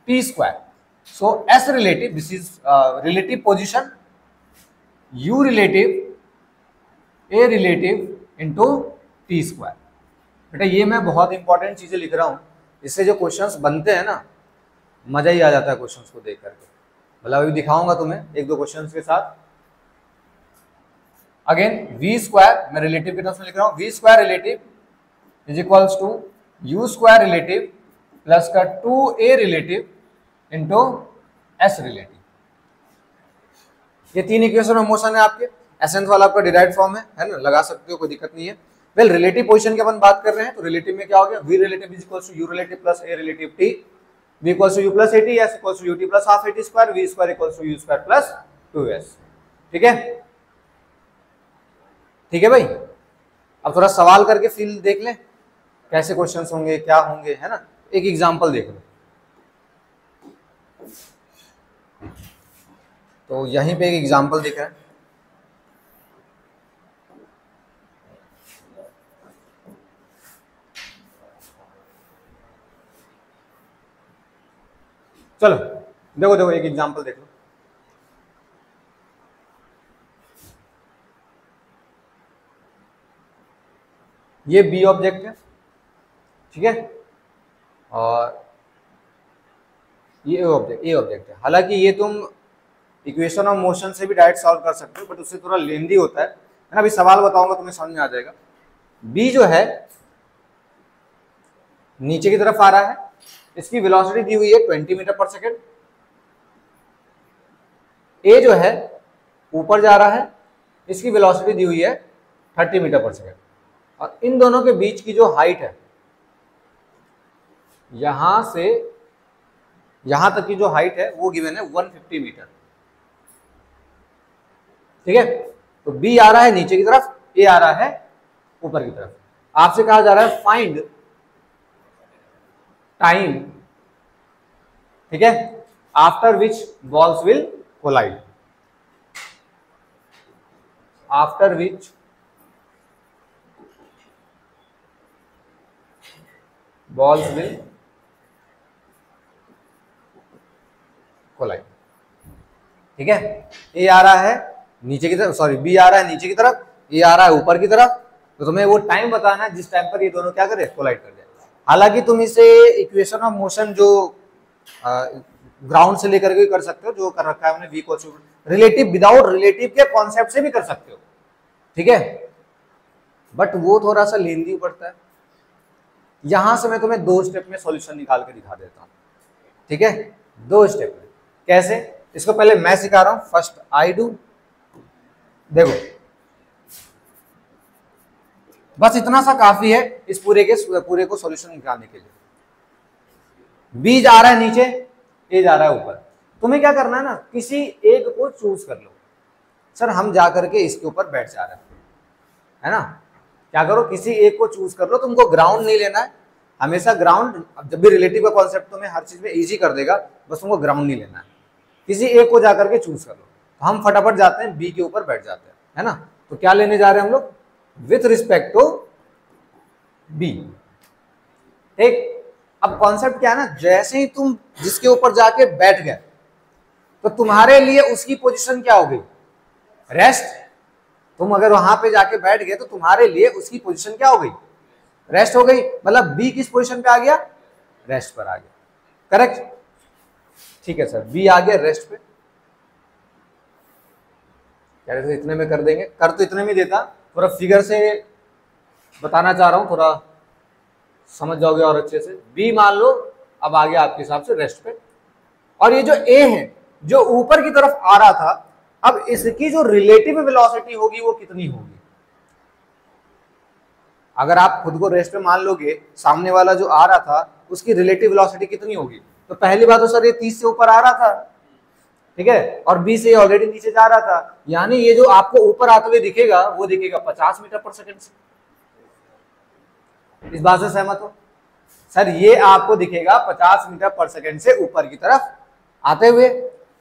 T square. So s relative, this is relative position, u relative A relative into T square. बेटा ये मैं बहुत important चीजें लिख रहा हूं, इससे जो क्वेश्चंस बनते हैं ना मजा ही आ जाता है क्वेश्चंस को देख करके। मतलब अभी दिखाऊंगा तुम्हें एक दो क्वेश्चंस के साथ। अगेन v स्क्वायर, मैं रिलेटिव के टर्म्स में लिख रहा हूं, v square relative is equals to u square relative plus का 2a relative into s relative. ये तीन इक्वेशन ऑफ मोशन है आपके। एसेंस वाला आपका डिराइव्ड फॉर्म है ना, लगा सकते हो, कोई दिक्कत नहीं है। वेल रिलेटिव पोजीशन की अपन बात कर रहे हैं तो रिलेटिव में क्या हो गया, v relative is equals to u relative plus a relative t, v equals to u plus at, s equals to ut plus half at square, v square equals to u square plus 2s, ठीक है। ठीक है भाई, अब थोड़ा सवाल करके feel देख लें कैसे क्वेश्चंस होंगे, क्या होंगे, है ना। एक एग्जांपल देख लो, तो यहीं पे एक एग्जांपल दिख रहा है। चलो देखो देखो एक एग्जांपल देख लो। ये बी ऑब्जेक्ट है, ठीक है, और ये ए ऑब्जेक्ट है। हालांकि ये तुम इक्वेशन ऑफ मोशन से भी डायरेक्ट सॉल्व कर सकते हो, बट उससे थोड़ा लेंदी होता है ना। अभी सवाल बताऊंगा तुम्हें समझ में आ जाएगा। बी जो है नीचे की तरफ आ रहा है, इसकी वेलोसिटी दी हुई है 20 मीटर पर सेकेंड। ए जो है ऊपर जा रहा है, इसकी वेलोसिटी दी हुई है 30 मीटर पर सेकेंड। और इन दोनों के बीच की जो हाइट है, यहां से यहां तक की जो हाइट है वो गिवन है 150 मीटर, ठीक है। तो बी आ रहा है नीचे की तरफ, ए आ रहा है ऊपर की तरफ। आपसे कहा जा रहा है फाइंड टाइम, ठीक है, after which balls will collide, after which balls will collide, ठीक है। ए आ रहा है नीचे की तरफ, सॉरी बी आ रहा है नीचे की तरफ, ए आ रहा है ऊपर की तरफ। तो तुम्हें वो टाइम बताना है जिस टाइम पर ये दोनों क्या करे, कोलाइड कर जाए। हालांकि तुम इसे इक्वेशन ऑफ मोशन जो ग्राउंड से लेकर के कर सकते हो, जो कर रखा है हमने v equals to relative, without relative के कॉन्सेप्ट से भी कर सकते हो, ठीक है, बट वो थोड़ा सा लेंदी पड़ता है। यहां से मैं तुम्हें 2 स्टेप में सॉल्यूशन निकाल के दिखा देता हूं, ठीक है, 2 स्टेप में। कैसे, इसको पहले मैं सिखा रहा हूं, फर्स्ट आई डू। देखो बस इतना सा काफी है इस पूरे को सॉल्यूशन निकालने के लिए। बी जा रहा है नीचे, ए जा रहा है ऊपर। तुम्हें क्या करना है ना, किसी एक को चूज कर लो। सर हम जा करके इसके ऊपर बैठ जा रहे है ना, क्या करो, किसी एक को चूज कर लो। तुमको ग्राउंड नहीं लेना है, हमेशा ग्राउंड, जब भी रिलेटिव का कॉन्सेप्ट तुम्हें हर चीज में इजी कर देगा, बस तुमको ग्राउंड नहीं लेना है। किसी एक को जाकर के चूज कर लो। तो हम फटाफट जाते हैं बी के ऊपर बैठ जाते हैं, है ना। तो क्या लेने जा रहे हैं हम लोग, विथ रिस्पेक्ट टू बी, ठीक। अब कॉन्सेप्ट क्या है ना, जैसे ही तुम जिसके ऊपर जाके बैठ गए तो तुम्हारे लिए उसकी पोजीशन क्या हो गई, रेस्ट। तुम अगर वहां पे जाके बैठ गए तो तुम्हारे लिए उसकी पोजीशन क्या हो गई, रेस्ट हो गई। मतलब बी किस पोजीशन पे आ गया, रेस्ट पर आ गया, करेक्ट, ठीक है सर। बी आ गया रेस्ट पे। कह रहे थे इतने में कर देंगे, कर तो इतने में देता, थोड़ा फिगर से बताना चाह रहा हूँ, थोड़ा समझ जाओगे और अच्छे से। बी मान लो अब आ गया आपके हिसाब से रेस्ट पे, और ये जो ए है जो ऊपर की तरफ आ रहा था, अब इसकी जो रिलेटिव वेलोसिटी होगी वो कितनी होगी? अगर आप खुद को रेस्ट पे मान लोगे, सामने वाला जो आ रहा था उसकी रिलेटिव वेलोसिटी कितनी होगी? तो पहली बात तो सर ये 30 से ऊपर आ रहा था, ठीक है, और 20 से ऑलरेडी नीचे जा रहा था, यानी ये जो आपको ऊपर आते हुए दिखेगा वो दिखेगा 50 मीटर पर सेकंड से। इस बात से सहमत हो? सर ये आपको दिखेगा 50 मीटर पर सेकंड से ऊपर की तरफ आते हुए,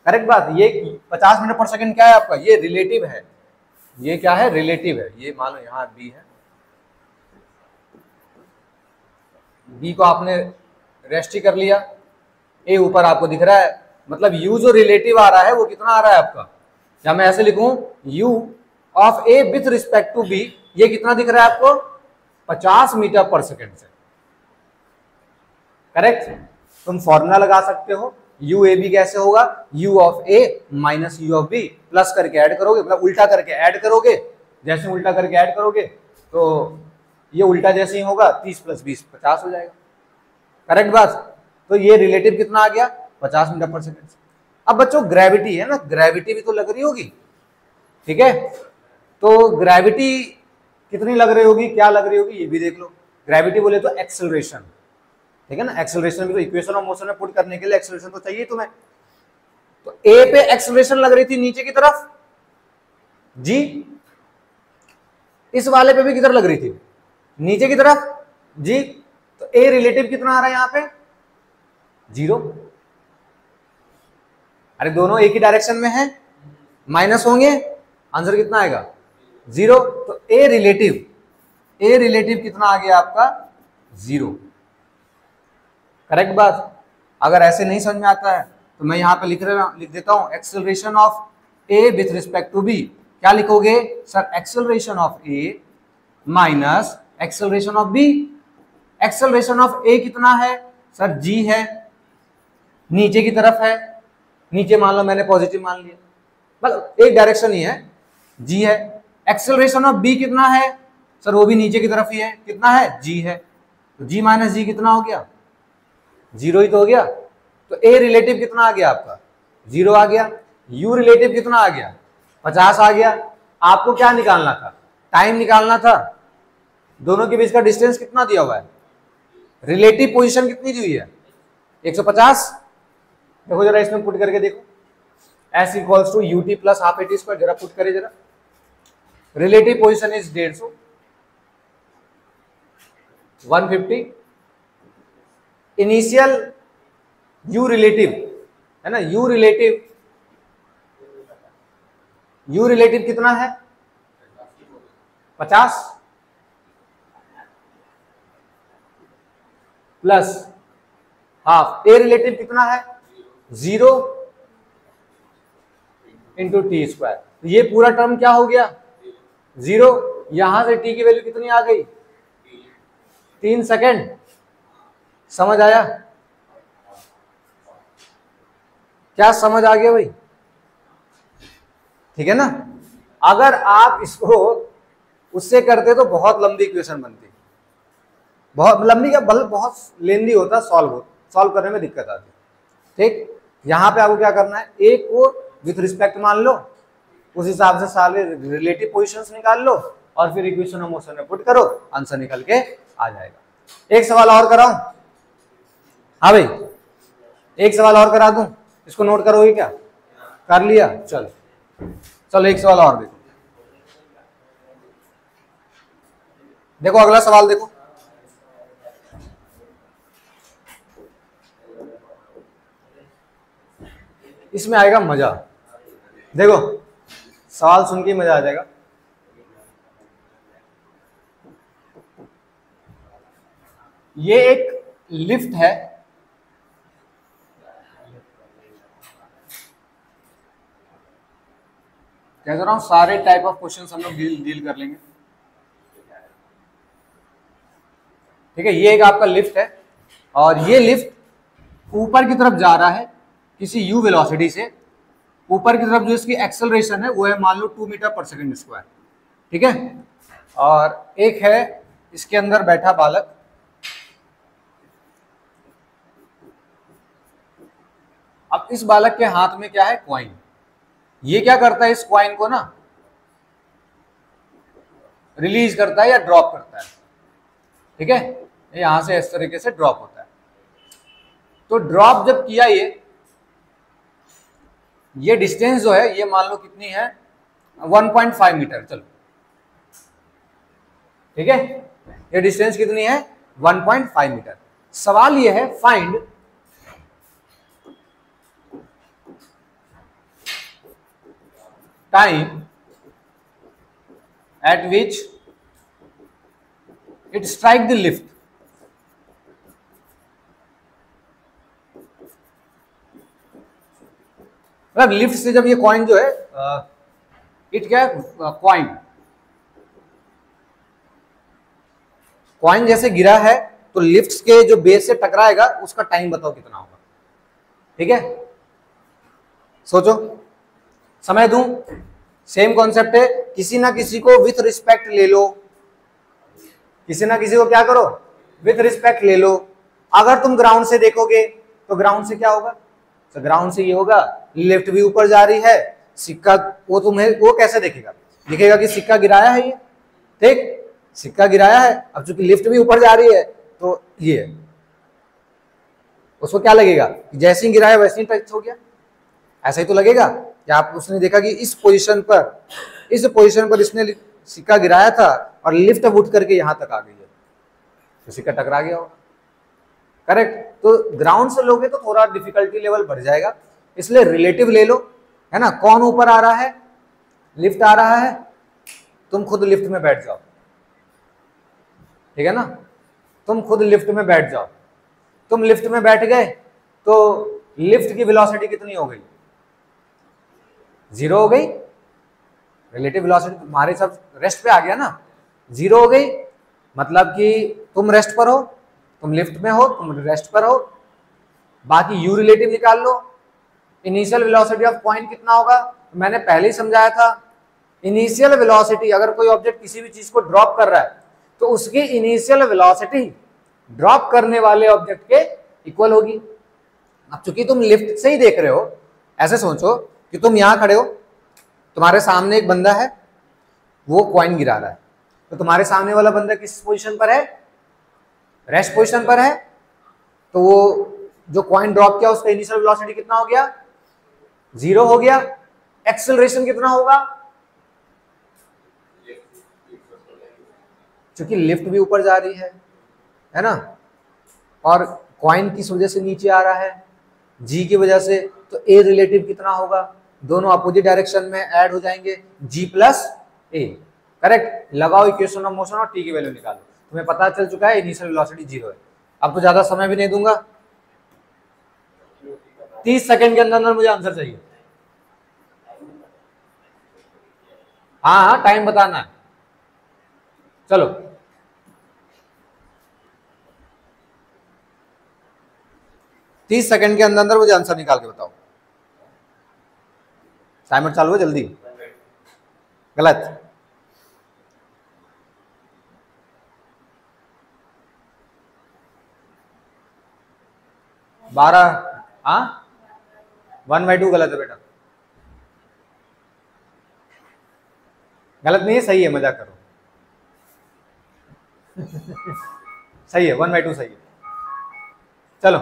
करेक्ट बात। ये 50 मीटर पर सेकंड क्या है आपका? ये रिलेटिव है, ये क्या है? रिलेटिव है। ये मान लो यहां बी है, बी को आपने रेस्ट ही कर लिया, ए ऊपर आपको दिख रहा है, मतलब u जो रिलेटिव आ रहा है वो कितना आ रहा है आपका? या मैं ऐसे लिखूं u of a with respect to b, ये कितना दिख रहा है आपको? 50 मीटर पर सेकंड से, करेक्ट। तुम फॉर्मूला लगा सकते हो, u a b कैसे होगा? u of a minus u of b, plus करके ऐड करोगे, मतलब उल्टा करके ऐड करोगे, जैसे उल्टा करके ऐड करोगे तो ये उल्टा जैसे ही होगा 30 प्लस 20 50 हो जाएगा, करेक्ट बात। तो ये रिलेटिव कितना आ गया? 50 मीटर पर सेकंड। अब बच्चों ग्रेविटी है ना, ग्रेविटी भी तो लग रही होगी, ठीक है, तो ग्रेविटी कितनी लग रही होगी, क्या लग रही होगी ये भी देख लो। ग्रेविटी बोले तो एक्सेलरेशन, ठीक है ना, एक्सेलरेशन भी तो इक्वेशन ऑफ मोशन में पुट करने के लिए एक्सेलरेशन तो चाहिए तुम्हें। तो ए पे एक्सेलरेशन लग रही थी नीचे की तरफ, जी इस वाले पे भी किधर लग रही थी? नीचे की तरफ, जी। तो ए रिलेटिव कितना आ रहा है यहां पे? 0। अरे दोनों एक ही डायरेक्शन में है, माइनस होंगे, आंसर कितना आएगा? 0। तो ए रिलेटिव कितना आ गया आपका? 0, करेक्ट बात। अगर ऐसे नहीं समझ में आता है तो मैं यहां पे लिख देता हूं acceleration of A with respect to B. क्या लिखोगे sir? Acceleration of A minus acceleration of B. Acceleration of A कितना है सर? जी है, नीचे की तरफ है, नीचे मान लो मैंने पॉजिटिव मान लिया, मतलब एक डायरेक्शन ही है, जी है। एक्सेलरेशन ऑफ बी कितना है सर? वो भी नीचे की तरफ ही है, कितना है? जी है। तो जी माइनस जी कितना हो गया? 0 ही तो हो गया। तो ए रिलेटिव कितना आ गया आपका? 0 आ गया। यू रिलेटिव कितना आ गया? 50 आ गया। आपको क्या निकालना था? टाइम निकालना था। दोनों के बीच का डिस्टेंस कितना दिया हुआ है? रिलेटिव पोजीशन कितनी दी हुई है? 150। देखो जरा इसमें पुट करके देखो, s equals to ut plus half at square, जरा पुट करे जरा। Relative position is 150, 150। Initial u relative है ना, u रिलेटिव कितना है? 50 प्लस हाफ। ए रिलेटिव कितना है? 0 इंटू टी स्क्वायर। तो ये पूरा टर्म क्या हो गया? 0। यहां से टी की वैल्यू कितनी आ गई? 3 सेकेंड। समझ आया? क्या समझ आ गया भाई? ठीक है ना। अगर आप इसको उससे करते तो बहुत लंबी इक्वेशन बनती, बहुत लंबी क्या, बहुत लेंदी होता, सॉल्व करने में दिक्कत आती। ठीक, यहां पे आपको क्या करना है? ए को विथ रिस्पेक्ट मान लो, उस हिसाब से सारे रिलेटिव पोजीशंस निकाल लो और फिर इक्वेशन ऑफ मोशन में पुट करो, आंसर निकल के आ जाएगा। एक सवाल और कराऊं? हाँ भाई, एक सवाल और करा दूं, इसको नोट करोगे क्या? कर लिया? चलो एक सवाल और देखो। देखो अगला सवाल देखो, इसमें आएगा मजा। देखो सवाल सुन के मजा आ जाएगा। ये एक लिफ्ट है, कह रहा हूं सारे टाइप ऑफ क्वेश्चन हम लोग डील कर लेंगे। ठीक है, ये एक आपका लिफ्ट है और ये लिफ्ट ऊपर की तरफ जा रहा है किसी u वेलोसिटी से, ऊपर की तरफ जो इसकी एक्सेलरेशन है वो है मान लो 2 मीटर पर सेकंड स्क्वायर, ठीक है। और एक है इसके अंदर बैठा बालक, अब इस बालक के हाथ में क्या है, कॉइन। ये क्या करता है, इस कॉइन को ना रिलीज करता है या ड्रॉप करता है, ठीक है। यहां से इस तरीके से ड्रॉप होता है। तो ड्रॉप जब किया, ये डिस्टेंस जो है ये मान लो कितनी है, 1.5 मीटर, चलो ठीक है। ये डिस्टेंस कितनी है, 1.5 मीटर। सवाल ये है find time eight which it strike the lift. मतलब लिफ्ट से जब ये कॉइन जो है इट क्या है, कॉइन जैसे गिरा है तो लिफ्ट के जो बेस से टकराएगा उसका टाइम बताओ कितना होगा, ठीक है। सोचो, समय दूं, सेम कॉन्सेप्ट है। किसी ना किसी को विथ रिस्पेक्ट ले लो, किसी ना किसी को क्या करो, विथ रिस्पेक्ट ले लो। अगर तुम ग्राउंड से देखोगे तो ग्राउंड से क्या होगा, तो ग्राउंड से ये होगा, लिफ्ट भी ऊपर जा रही है, सिक्का वो तुम्हें वो कैसे देखेगा, दिखेगा कि सिक्का गिराया है ये, ठीक, सिक्का गिराया है। अब चूंकि लिफ्ट भी ऊपर जा रही है तो ये उसको क्या लगेगा, जैसे ही गिराया वैसे ही टच हो गया, ऐसा ही तो लगेगा। कि आप उसने देखा कि इस पोजीशन पर इसने सिक्का गिराया था और लिफ्ट अब उठ करके यहां तक आ गई है तो सिक्का टकरा गया होगा, करेक्ट। तो ग्राउंड से लोगे तो थोड़ा डिफिकल्टी लेवल बढ़ जाएगा, इसलिए रिलेटिव ले लो, है ना। कौन ऊपर आ रहा है, लिफ्ट आ रहा है, तुम खुद लिफ्ट में बैठ जाओ, ठीक है ना। तुम खुद लिफ्ट में बैठ जाओ, तुम लिफ्ट में बैठ गए तो लिफ्ट की वेलोसिटी कितनी हो गई, 0 हो गई। रिलेटिव वेलोसिटी तुम्हारे सब रेस्ट पे आ गया ना, 0 हो गई। मतलब कि तुम रेस्ट पर हो, तुम लिफ्ट में हो, तुम रेस्ट पर हो। बाकी यू रिलेटिव निकाल लो। इनिशियल वेलोसिटी ऑफ कॉइन कितना होगा, मैंने पहले ही समझाया था। इनिशियल वेलोसिटी, अगर कोई ऑब्जेक्ट किसी भी चीज को ड्रॉप कर रहा है तो उसकी इनिशियल वेलोसिटी ड्रॉप करने वाले ऑब्जेक्ट के इक्वल होगी। अब चूंकि तुम लिफ्ट से ही देख रहे हो, ऐसे सोचो कि तुम यहां खड़े हो, तुम्हारे सामने एक बंदा है, वो कॉइन गिरा रहा है, तो तुम्हारे सामने वाला बंदा किस पोजीशन पर है, रेस्ट पोजीशन पर है। तो वो जो कॉइन ड्रॉप किया उसका इनिशियल वेलोसिटी कितना हो गया, 0 हो गया। एक्सेलरेशन कितना होगा, क्योंकि लिफ्ट भी ऊपर जा रही है ना, और कॉइन किस वजह से नीचे आ रहा है, जी की वजह से, तो ए रिलेटिव कितना होगा, दोनों अपोजिट डायरेक्शन में ऐड हो जाएंगे, जी प्लस ए, करेक्ट। लगाओ इक्वेशन ऑफ मोशन और टी की वैल्यू निकालो, तुम्हें पता चल चुका है इनिशियल वेलोसिटी 0 है। अब तो ज्यादा समय भी नहीं दूंगा, 30 सेकंड के अंदर मुझे आंसर चाहिए। हाँ टाइम बताना है, चलो। तीस सेकंड के अंदर मुझे आंसर निकाल के बताओ। टाइमर चालू है, जल्दी। गलत, बारह, हाँ 1/2 गलत है बेटा, गलत नहीं है, सही है, मजाक करो। सही है, 1/2 सही है। चलो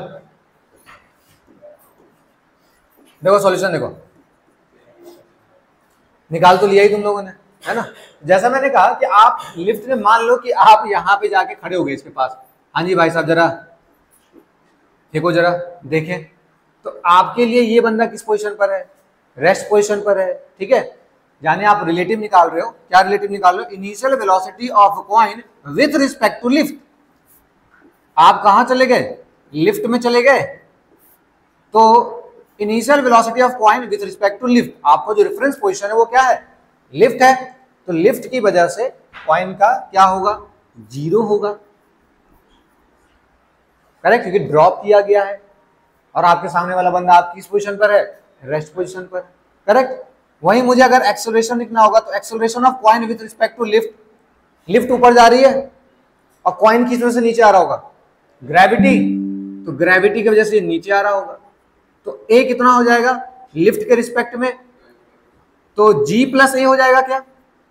देखो सॉल्यूशन, देखो निकाल तो लिया ही तुम लोगों ने, है ना। जैसा मैंने कहा कि आप लिफ्ट में, मान लो कि आप यहां पे जाके खड़े हो गए इसके पास, हाँ जी भाई साहब जरा देखो, जरा देखें, तो आपके लिए ये बंदा किस पोजीशन पर है, रेस्ट पोजीशन पर है, ठीक है। यानी आप रिलेटिव निकाल रहे हो, क्या रिलेटिव निकाल रहे हो, initial velocity of coin with respect to lift. आप कहां चले गए, लिफ्ट में चले गए, तो initial velocity of coin with respect to lift, आपका जो रेफरेंस पोजीशन है वो क्या है, लिफ्ट है। तो लिफ्ट की वजह से कॉइन का क्या होगा, 0 होगा, करेक्ट, क्योंकि ड्रॉप किया गया है। और आपके सामने वाला बंदा आप किस पोजीशन पर है, रेस्ट पोजीशन पर। करेक्ट। वहीं मुझे अगर एक्सेलरेशन लिखना होगा तो acceleration of coin with respect to lift, lift ऊपर जा रही है और कॉइन किस वजह से नीचे आ रहा होगा, ग्रेविटी, तो ग्रेविटी की वजह से नीचे आ रहा होगा। तो ए कितना हो जाएगा लिफ्ट के रिस्पेक्ट में, तो जी प्लस ए हो जाएगा क्या,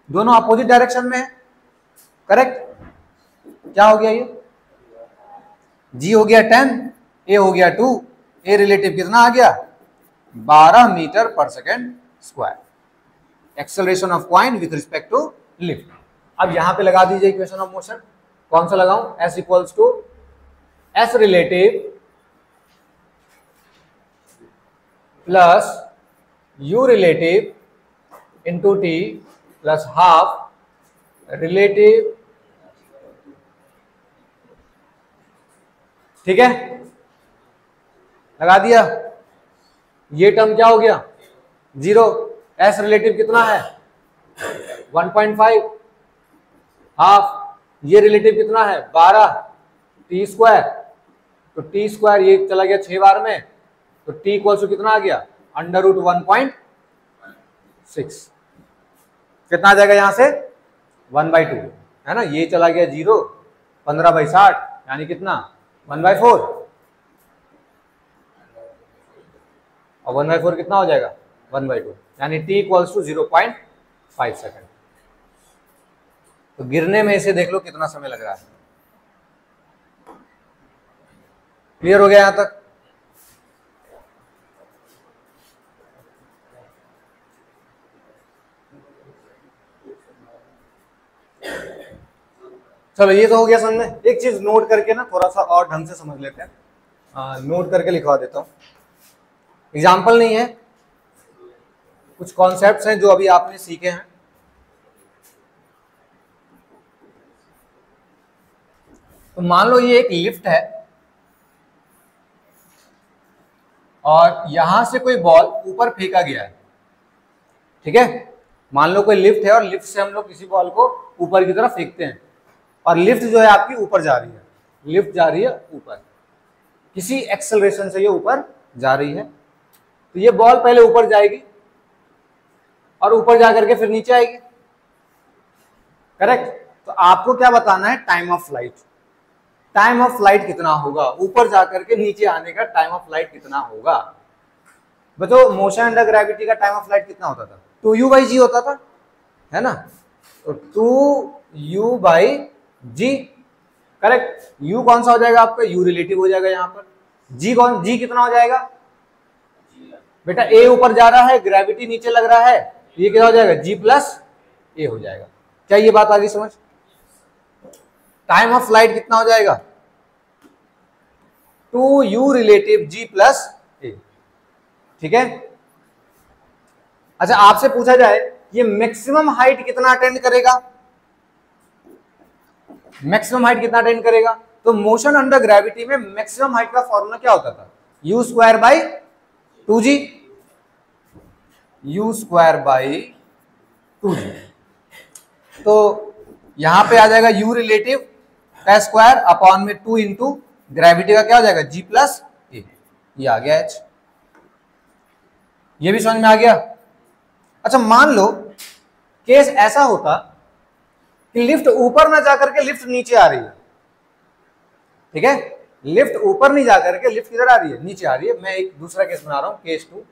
दोनों अपोजिट डायरेक्शन में है, करेक्ट। क्या हो गया ये, जी हो गया 10, ए हो गया 2, ए रिलेटिव कितना आ गया 12 metre per second square, acceleration of coin with respect to lift. अब यहां पे लगा दीजिए इक्वेशन ऑफ मोशन, कौन सा लगाऊं, S equals to S relative plus U relative into T plus half relative, ठीक है, लगा दिया। ये टर्म क्या हो गया 0, एस रिलेटिव कितना है 1.5, हाफ ये रिलेटिव कितना है 12, टी स्क्वायर, तो टी स्क्वायर ये चला गया 6 बार में, तो टी इक्वल्स टू कितना आ गया √1.6, कितना आ जाएगा यहां से 1/2 है ना, ये चला गया 0, 15/60 यानी कितना 1/4, और 1/4 कितना हो जाएगा 1/2, यानी t इक्वल्स टू 0.5 सेकेंड। तो गिरने में इसे देख लो कितना समय लग रहा है। क्लियर हो गया यहां तक? चलो ये तो हो गया समझ में। एक चीज नोट करके ना थोड़ा सा और ढंग से समझ लेते हैं, नोट करके लिखवा देता हूं, एग्जाम्पल नहीं है, कुछ कॉन्सेप्ट्स हैं जो अभी आपने सीखे हैं। तो मान लो ये एक लिफ्ट है और यहां से कोई बॉल ऊपर फेंका गया है, ठीक है, मान लो कोई लिफ्ट है और लिफ्ट से हम लोग किसी बॉल को ऊपर की तरफ फेंकते हैं और लिफ्ट जो है आपकी ऊपर जा रही है, लिफ्ट जा रही है ऊपर, किसी एक्सेलरेशन से ये ऊपर जा रही है, तो ये बॉल पहले ऊपर जाएगी और ऊपर जाकर के फिर नीचे आएगी, करेक्ट। तो आपको क्या बताना है, time of flight, time of flight कितना होगा, ऊपर जाकर के नीचे आने का टाइम ऑफ फ्लाइट कितना होगा। बच्चों मोशन अंडर ग्रेविटी का टाइम ऑफ फ्लाइट कितना होता था, 2u/g होता था, है ना, तो 2u/g, करेक्ट। u कौन सा हो जाएगा आपका, u रिलेटिव हो जाएगा यहाँ पर, g कितना हो जाएगा बेटा, a ऊपर जा रहा है, ग्रेविटी नीचे लग रहा है, ये क्या हो जाएगा g प्लस a हो जाएगा। क्या ये बात आ गई समझ? टाइम ऑफ फ्लाइट कितना हो जाएगा 2u relative g plus a, ठीक है। अच्छा आपसे पूछा जाए ये मैक्सिमम हाइट कितना अटेंड करेगा, मैक्सिमम हाइट कितना अटेंड करेगा, तो मोशन अंडर ग्रेविटी में मैक्सिमम हाइट का फॉर्मूला क्या होता था, u²/2g, u²/2g। तो यहां पे आ जाएगा u रिलेटिव का स्क्वायर अपॉन में 2 इंटू ग्रेविटी का क्या हो जाएगा g प्लस a, ये आ गया h। ये भी समझ में आ गया। अच्छा मान लो केस ऐसा होता कि लिफ्ट ऊपर ना जाकर के लिफ्ट नीचे आ रही है, ठीक है, लिफ्ट ऊपर नहीं जाकर के लिफ्ट किधर आ रही है, नीचे आ रही है। मैं एक दूसरा केस बना रहा हूं, केस 2,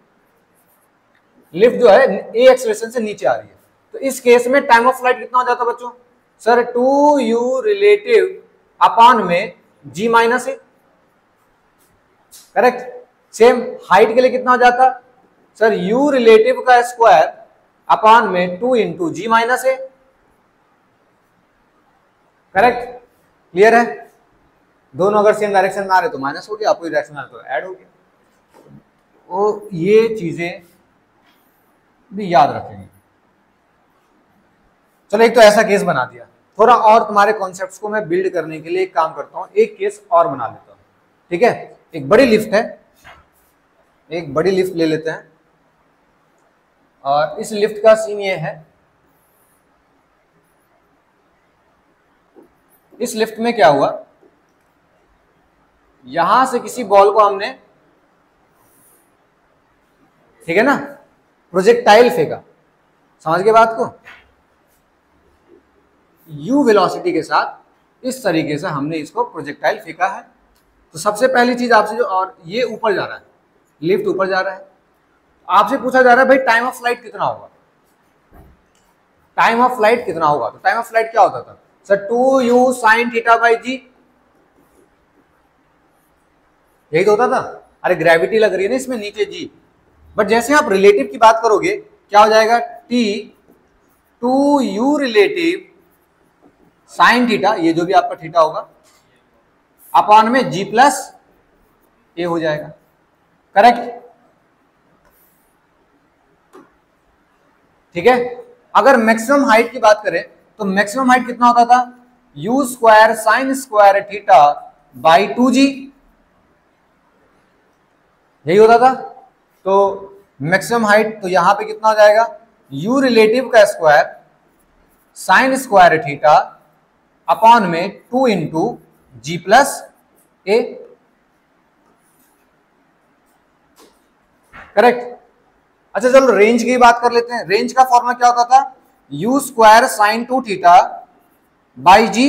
लिफ्ट जो है ए एक्सेलरेशन से नीचे आ रही है, तो इस केस में टाइम ऑफ फ्लाइट कितना हो जाता बच्चों, सर 2u रिलेटिव अपॉन में g माइनस ए, करेक्ट। सेम हाइट के लिए कितना हो जाता सर, u रिलेटिव का स्क्वायर अपॉन में 2 इंटू जी माइनस ए, करेक्ट। क्लियर है, दोनों अगर सेम डायरेक्शन में आ रहे तो माइनस हो गया, अपोजिट डायरेक्शन में आ रहे तो ऐड हो गया। तो ये चीजें भी याद रखेंगे। चलो एक तो ऐसा केस बना दिया, थोड़ा और तुम्हारे कॉन्सेप्ट्स को मैं बिल्ड करने के लिए एक काम करता हूं, एक केस और बना लेता हूं, ठीक है। एक बड़ी लिफ्ट है, एक बड़ी लिफ्ट ले लेते हैं और इस लिफ्ट का सीन ये है, इस लिफ्ट में क्या हुआ, यहां से किसी बॉल को हमने, ठीक है ना, प्रोजेक्टाइल फेंका, समझ गए बात को? u वेलोसिटी के साथ इस तरीके से हमने इसको प्रोजेक्टाइल फेंका है। तो सबसे पहली चीज आपसे जो, और ये ऊपर जा रहा है, लिफ्ट ऊपर जा रहा है, आपसे पूछा जा रहा है भाई टाइम ऑफ फ्लाइट कितना होगा, टाइम ऑफ फ्लाइट कितना होगा। तो टाइम ऑफ फ्लाइट क्या होता था sir, 2u sin theta by G, यही तो होता था। अरे ग्रेविटी लग रही है ना इसमें नीचे जी, बट जैसे आप रिलेटिव की बात करोगे क्या हो जाएगा, t 2u relative sine theta, ये जो भी आपका थीटा होगा, अपॉन में g प्लस ए हो जाएगा, करेक्ट? ठीक है। अगर मैक्सिमम हाइट की बात करें तो मैक्सिमम हाइट कितना होता था, u square sine square theta by 2g, यही होता था। तो मैक्सिमम हाइट तो यहां पे कितना हो जाएगा, u रिलेटिव का square sine square theta upon में 2 इंटू जी प्लस ए, करेक्ट? अच्छा चलो रेंज की बात कर लेते हैं। रेंज का फॉर्मूला क्या होता था, u square sine 2 theta by G,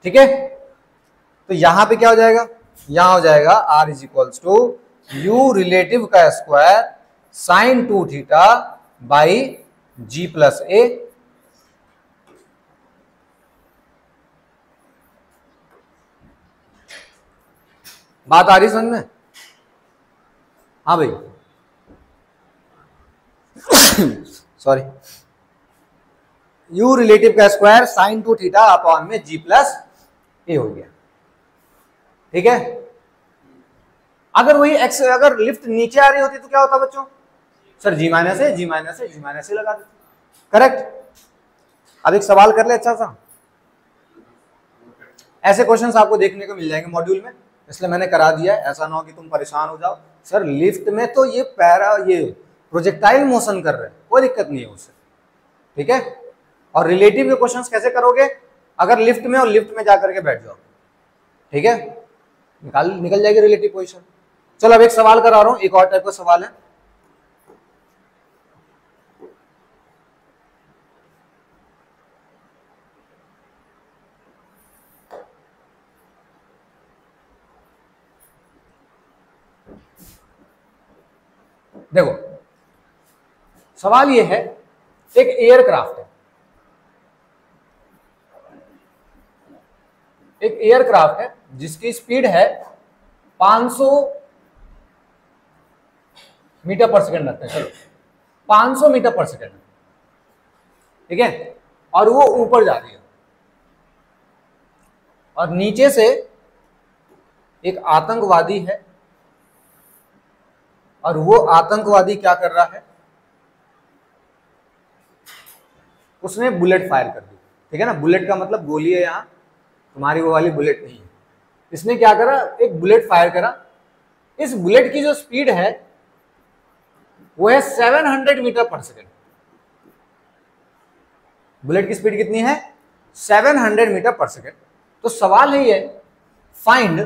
ठीक है? तो यहां पे क्या हो जाएगा, यहां हो जाएगा r is equals to u relative का square sine 2 theta by G plus A. बात आ रही समझ में? हाँ भाई सॉरी, u रिलेटिव का स्क्वायर साइन 2 थीटा अपॉन में g प्लस ए हो गया, ठीक है? अगर वही x, अगर लिफ्ट नीचे आ रही होती तो क्या होता बच्चों, सर g माइनस ए, g माइनस ए, g माइनस ए लगा देते, करेक्ट? अब एक सवाल कर ले अच्छा सा, ऐसे क्वेश्चंस आपको देखने को मिल जाएंगे मॉड्यूल में, इसलिए मैंने करा दिया है, ऐसा ना हो कि तुम परेशान हो जाओ, सर लिफ्ट में तो ये ये प्रोजेक्टाइल मोशन कर रहे हैं, कोई दिक्कत नहीं है उससे, ठीक है? और रिलेटिव के क्वेश्चंस कैसे करोगे, अगर लिफ्ट में और लिफ्ट में जाकर के बैठ जाओ, ठीक है? निकल जाएगी रिलेटिव पोजीशन। चलो अब एक सवाल करा रहा हूं, एक और टाइप का सवाल है। देखो सवाल ये है, एक एयरक्राफ्ट है, एक एयरक्राफ्ट है जिसकी स्पीड है 500 मीटर पर सेकंड रखते हैं, चलो 500 मीटर पर सेकंड, ठीक है? और वो ऊपर जा रही है और नीचे से एक आतंकवादी है और वो आतंकवादी क्या कर रहा है, उसने बुलेट फायर कर दी, ठीक है ना? बुलेट का मतलब गोली है, यहां तुम्हारी वो वाली बुलेट नहीं है। इसने क्या करा, एक बुलेट फायर करा। इस बुलेट की जो स्पीड है वो है 700 मीटर पर सेकेंड। बुलेट की स्पीड कितनी है, 700 मीटर पर सेकेंड। तो सवाल है ये, find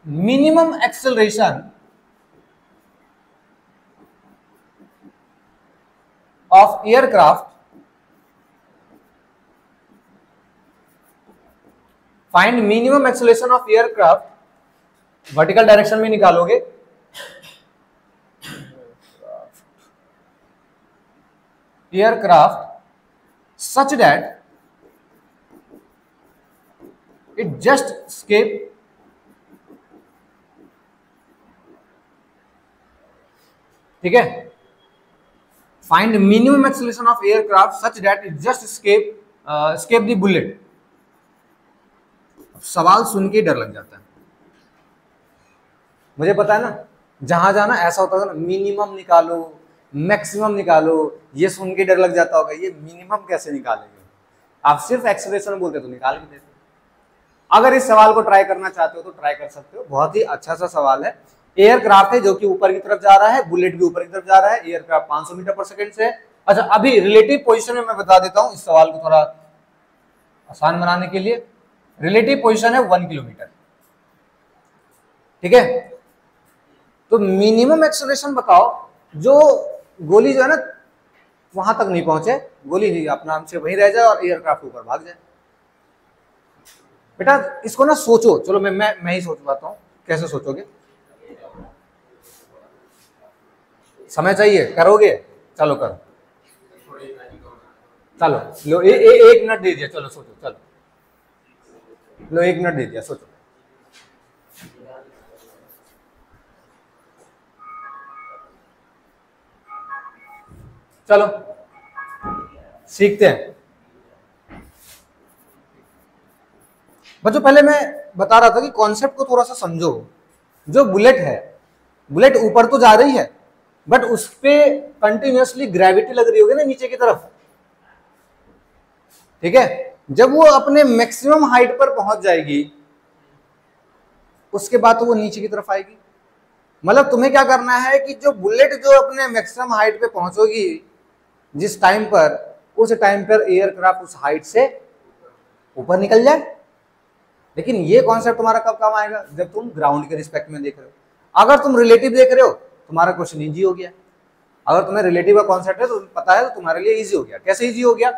minimum acceleration of aircraft, find minimum acceleration of aircraft, vertical direction में निकालोगे, aircraft such that it just escape ठीक है? Find minimum acceleration of aircraft such that it just escape the bullet. सवाल सुन के डर लग जाता है, मुझे पता है ना, जहां जाना ऐसा होता था ना, मिनिमम निकालो मैक्सिमम निकालो, ये सुन के डर लग जाता होगा, ये मिनिमम कैसे निकालेंगे? आप सिर्फ एक्सेलरेशन बोलते तो निकाल भी देते। अगर इस सवाल को ट्राई करना चाहते हो तो ट्राई कर सकते हो, बहुत ही अच्छा सा सवाल है। एयरक्राफ्ट है जो कि ऊपर की तरफ जा रहा है, बुलेट भी ऊपर की तरफ जा रहा है, एयरक्राफ्ट 500 मीटर पर सेकंड से है। अच्छा अभी रिलेटिव पोजीशन में मैं बता देता हूं इस सवाल को थोड़ा आसान बनाने के लिए। रिलेटिव पोजीशन है 1 किलोमीटर, ठीक है? तो मिनिमम एक्सेलरेशन बताओ जो गोली जो है ना वहां तक नहीं पहुंचे, गोली नहीं अपना हमसे वहीं रह जाए और एयरक्राफ्ट ऊपर भाग जाए। बेटा इसको ना सोचो, चलो मैं ही सोच पाता हूं, कैसे सोचोगे? समय चाहिए, करोगे? चलो करो, चलो लो एक मिनट दे दिया, चलो सोचो, चलो लो 1 मिनट दे दिया, सोचो। चलो सीखते हैं बच्चों। पहले मैं बता रहा था कि कॉन्सेप्ट को थोड़ा सा समझो। जो बुलेट है, बुलेट ऊपर तो जा रही है बट उस पे कंटिन्यूअसली ग्रेविटी लग रही होगी ना नीचे की तरफ, ठीक है? जब वो अपने मैक्सिमम हाइट पर पहुंच जाएगी उसके बाद तो वो नीचे की तरफ आएगी। मतलब तुम्हें क्या करना है कि जो बुलेट जो अपने मैक्सिमम हाइट पे पहुंचोगी जिस टाइम पर, उस टाइम पर एयरक्राफ्ट उस हाइट से ऊपर निकल जाए। लेकिन ये कॉन्सेप्ट तुम्हारा कब काम आएगा? जब तुम ग्राउंड के रिस्पेक्ट में देख रहे हो। अगर तुम रिलेटिव देख रहे हो तुम्हारा क्वेश्चन इजी हो गया। अगर तुम्हें रिलेटिव का कॉन्सेप्ट है तो पता है तो तुम्हारे लिए इजी हो गया। कैसे इजी हो गया?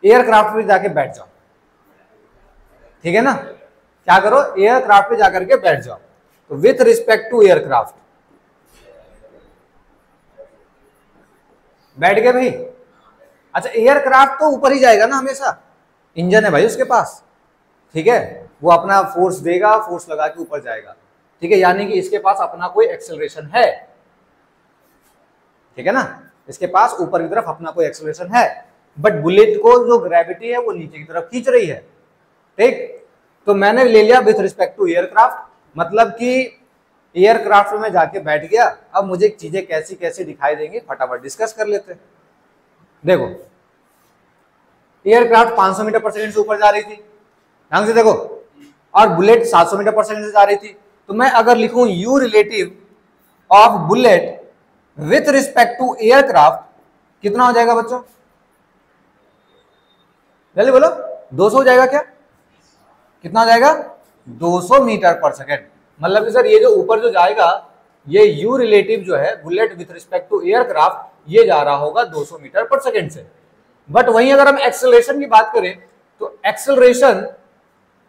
एयरक्राफ्ट पे जाके बैठ जाओ, ठीक है ना? क्या करो? एयरक्राफ्ट पे जाकर के बैठ जाओ। तो विथ रिस्पेक्ट टू एयरक्राफ्ट बैठ गए भाई। अच्छा एयरक्राफ्ट तो ऊपर ही जाएगा ना हमेशा, इंजन है भाई उसके पास, ठीक है? वो अपना फोर्स देगा, फोर्स लगा के ऊपर जाएगा, ठीक है? यानी कि इसके पास अपना कोई एक्सेलरेशन है, ठीक है ना? इसके पास ऊपर की तरफ अपना कोई एक्सेलरेशन है। बट बुलेट को जो ग्रेविटी है वो नीचे की तरफ खींच रही है, ठीक? तो मैंने ले लिया विथ रिस्पेक्ट टू एयरक्राफ्ट, मतलब कि एयरक्राफ्ट में जाके बैठ गया। अब मुझे चीजें कैसी कैसी दिखाई देंगी फटाफट डिस्कस कर लेते हैं। देखो एयरक्राफ्ट 500 मीटर पर सेकंड से ऊपर जा रही थी, ध्यान से देखो, और बुलेट 700 मीटर पर सेकंड से जा रही थी। तो मैं अगर लिखूं U relative of bullet with respect to aircraft कितना हो जाएगा बच्चों? जल्दी बोलो, 200 हो जाएगा क्या? कितना हो जाएगा? 200 मीटर पर सेकेंड। मतलब कि सर ये जो ऊपर जो जाएगा ये यू रिलेटिव जो है bullet with respect to aircraft ये जा रहा होगा 200 मीटर पर सेकेंड से। बट वहीं अगर हम एक्सेलरेशन की बात करें तो acceleration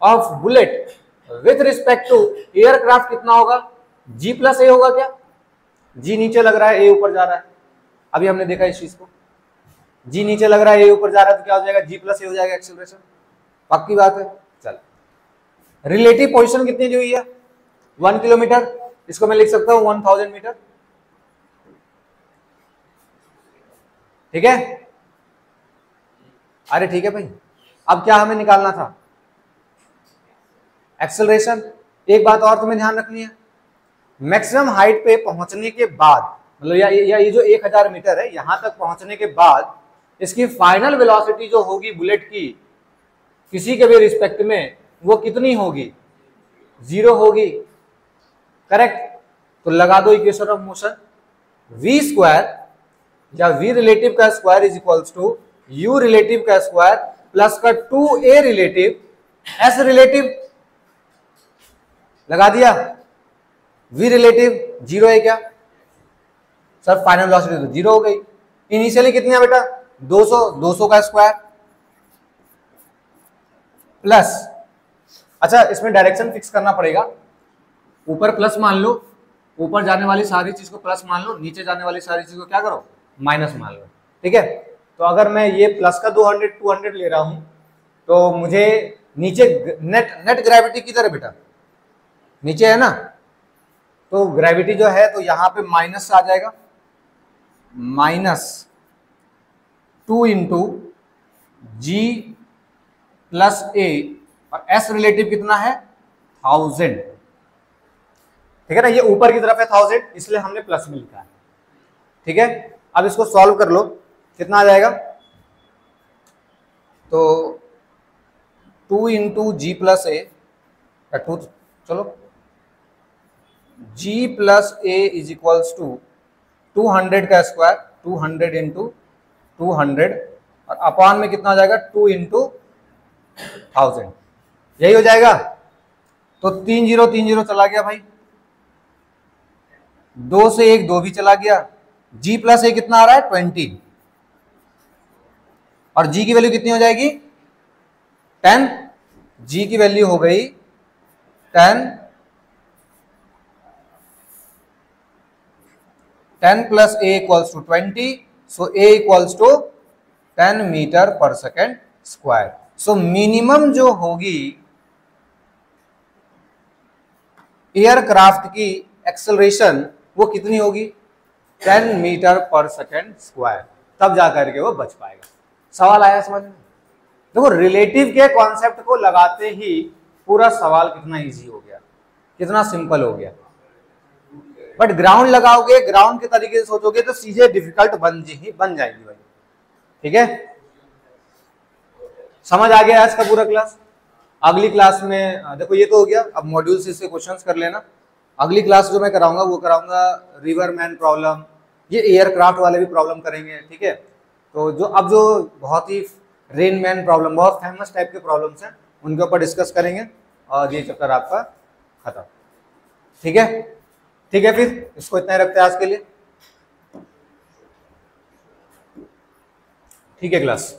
of bullet with respect to aircraft कितना होगा? जी प्लस ए होगा क्या? जी नीचे लग रहा है, ए ऊपर जा रहा है। अभी हमने देखा इस चीज को, जी नीचे लग रहा है, ए ऊपर जा रहा है, तो क्या हो जाएगा? जी प्लस ए हो जाएगा एक्सेलरेशन। पक्की बात है। चल रिलेटिव पोजीशन कितनी दी हुई है? 1 किलोमीटर। इसको मैं लिख सकता हूं 1000 मीटर, ठीक है? अरे ठीक है भाई। अब क्या हमें निकालना था? एक्सेलरेशन। एक बात और तुम्हें ध्यान रखनी है, मैक्सिमम हाइट पे पहुंचने के बाद, मतलब या ये जो 1000 मीटर है यहां तक पहुंचने के बाद इसकी फाइनल वेलोसिटी जो होगी बुलेट की किसी के भी रिस्पेक्ट में वो कितनी होगी? 0 होगी, करेक्ट? तो लगा दो equation of motion, v square या v रिलेटिव का square is equals to u relative का स्क्वायर प्लस का 2a रिलेटिव s रिलेटिव। लगा दिया। v रिलेटिव 0 है क्या सर? फाइनल वेलोसिटी तो 0 हो गई। इनिशियली कितनी है बेटा? 200 का स्क्वायर प्लस, अच्छा इसमें डायरेक्शन फिक्स करना पड़ेगा। ऊपर प्लस मान लो, ऊपर जाने वाली सारी चीज को प्लस मान लो, नीचे जाने वाली सारी चीज को क्या करो? माइनस मान लो, ठीक है? तो अगर मैं ये प्लस का 200 ले रहा हूं तो मुझे नीचे नेट ग्रेविटी किधर है बेटा? नीचे है ना? तो ग्रेविटी जो है तो यहां पे माइनस आ जाएगा, -2 इंटू जी प्लस ए, और एस रिलेटिव कितना है? 1000, ठीक है ना? ये ऊपर की तरफ है 1000 इसलिए हमने प्लस में लिखा है, ठीक है? अब इसको सॉल्व कर लो, कितना आ जाएगा? तो 2 इंटू जी प्लस ए, चलो g plus A is equals to 200 का स्क्वायर, 200 इंटू 200, और अपॉन में कितना हो जाएगा? 2 इंटू 1000, यही हो जाएगा। तो 30 30 चला गया भाई, 2 से 1 2 भी चला गया, g प्लस ए कितना आ रहा है 20, और g की वैल्यू कितनी हो जाएगी 10, g की वैल्यू हो गई 10 plus A equals to 20, so A equals to 10 metre per second square. So minimum जो होगी एयरक्राफ्ट की एक्सेलरेशन वो कितनी होगी 10 मीटर पर सेकेंड स्क्वायर, तब जाकर के वो बच पाएगा। सवाल आया समझ में? देखो रिलेटिव के कॉन्सेप्ट को लगाते ही पूरा सवाल कितना इजी हो गया, कितना सिंपल हो गया। बट ग्राउंड लगाओगे, ग्राउंड के तरीके से सोचोगे तो चीजें डिफिकल्ट बन जाएगी भाई। ठीक है, समझ आ गया आज का पूरा क्लास? अगली क्लास में देखो ये तो हो गया, अब मॉड्यूल से इसके क्वेश्चंस कर लेना। अगली क्लास जो मैं कराऊंगा वो कराऊंगा रिवर मैन प्रॉब्लम, ये एयरक्राफ्ट वाले भी प्रॉब्लम करेंगे। ठीक है, तो जो बहुत ही रेन मैन प्रॉब्लम, बहुत फेमस टाइप के प्रॉब्लम्स हैं, उनके ऊपर डिस्कस करेंगे और ये चैप्टर आपका खत्म। ठीक है, ठीक है, फिर इसको इतना ही रखते हैं आज के लिए। ठीक है क्लास।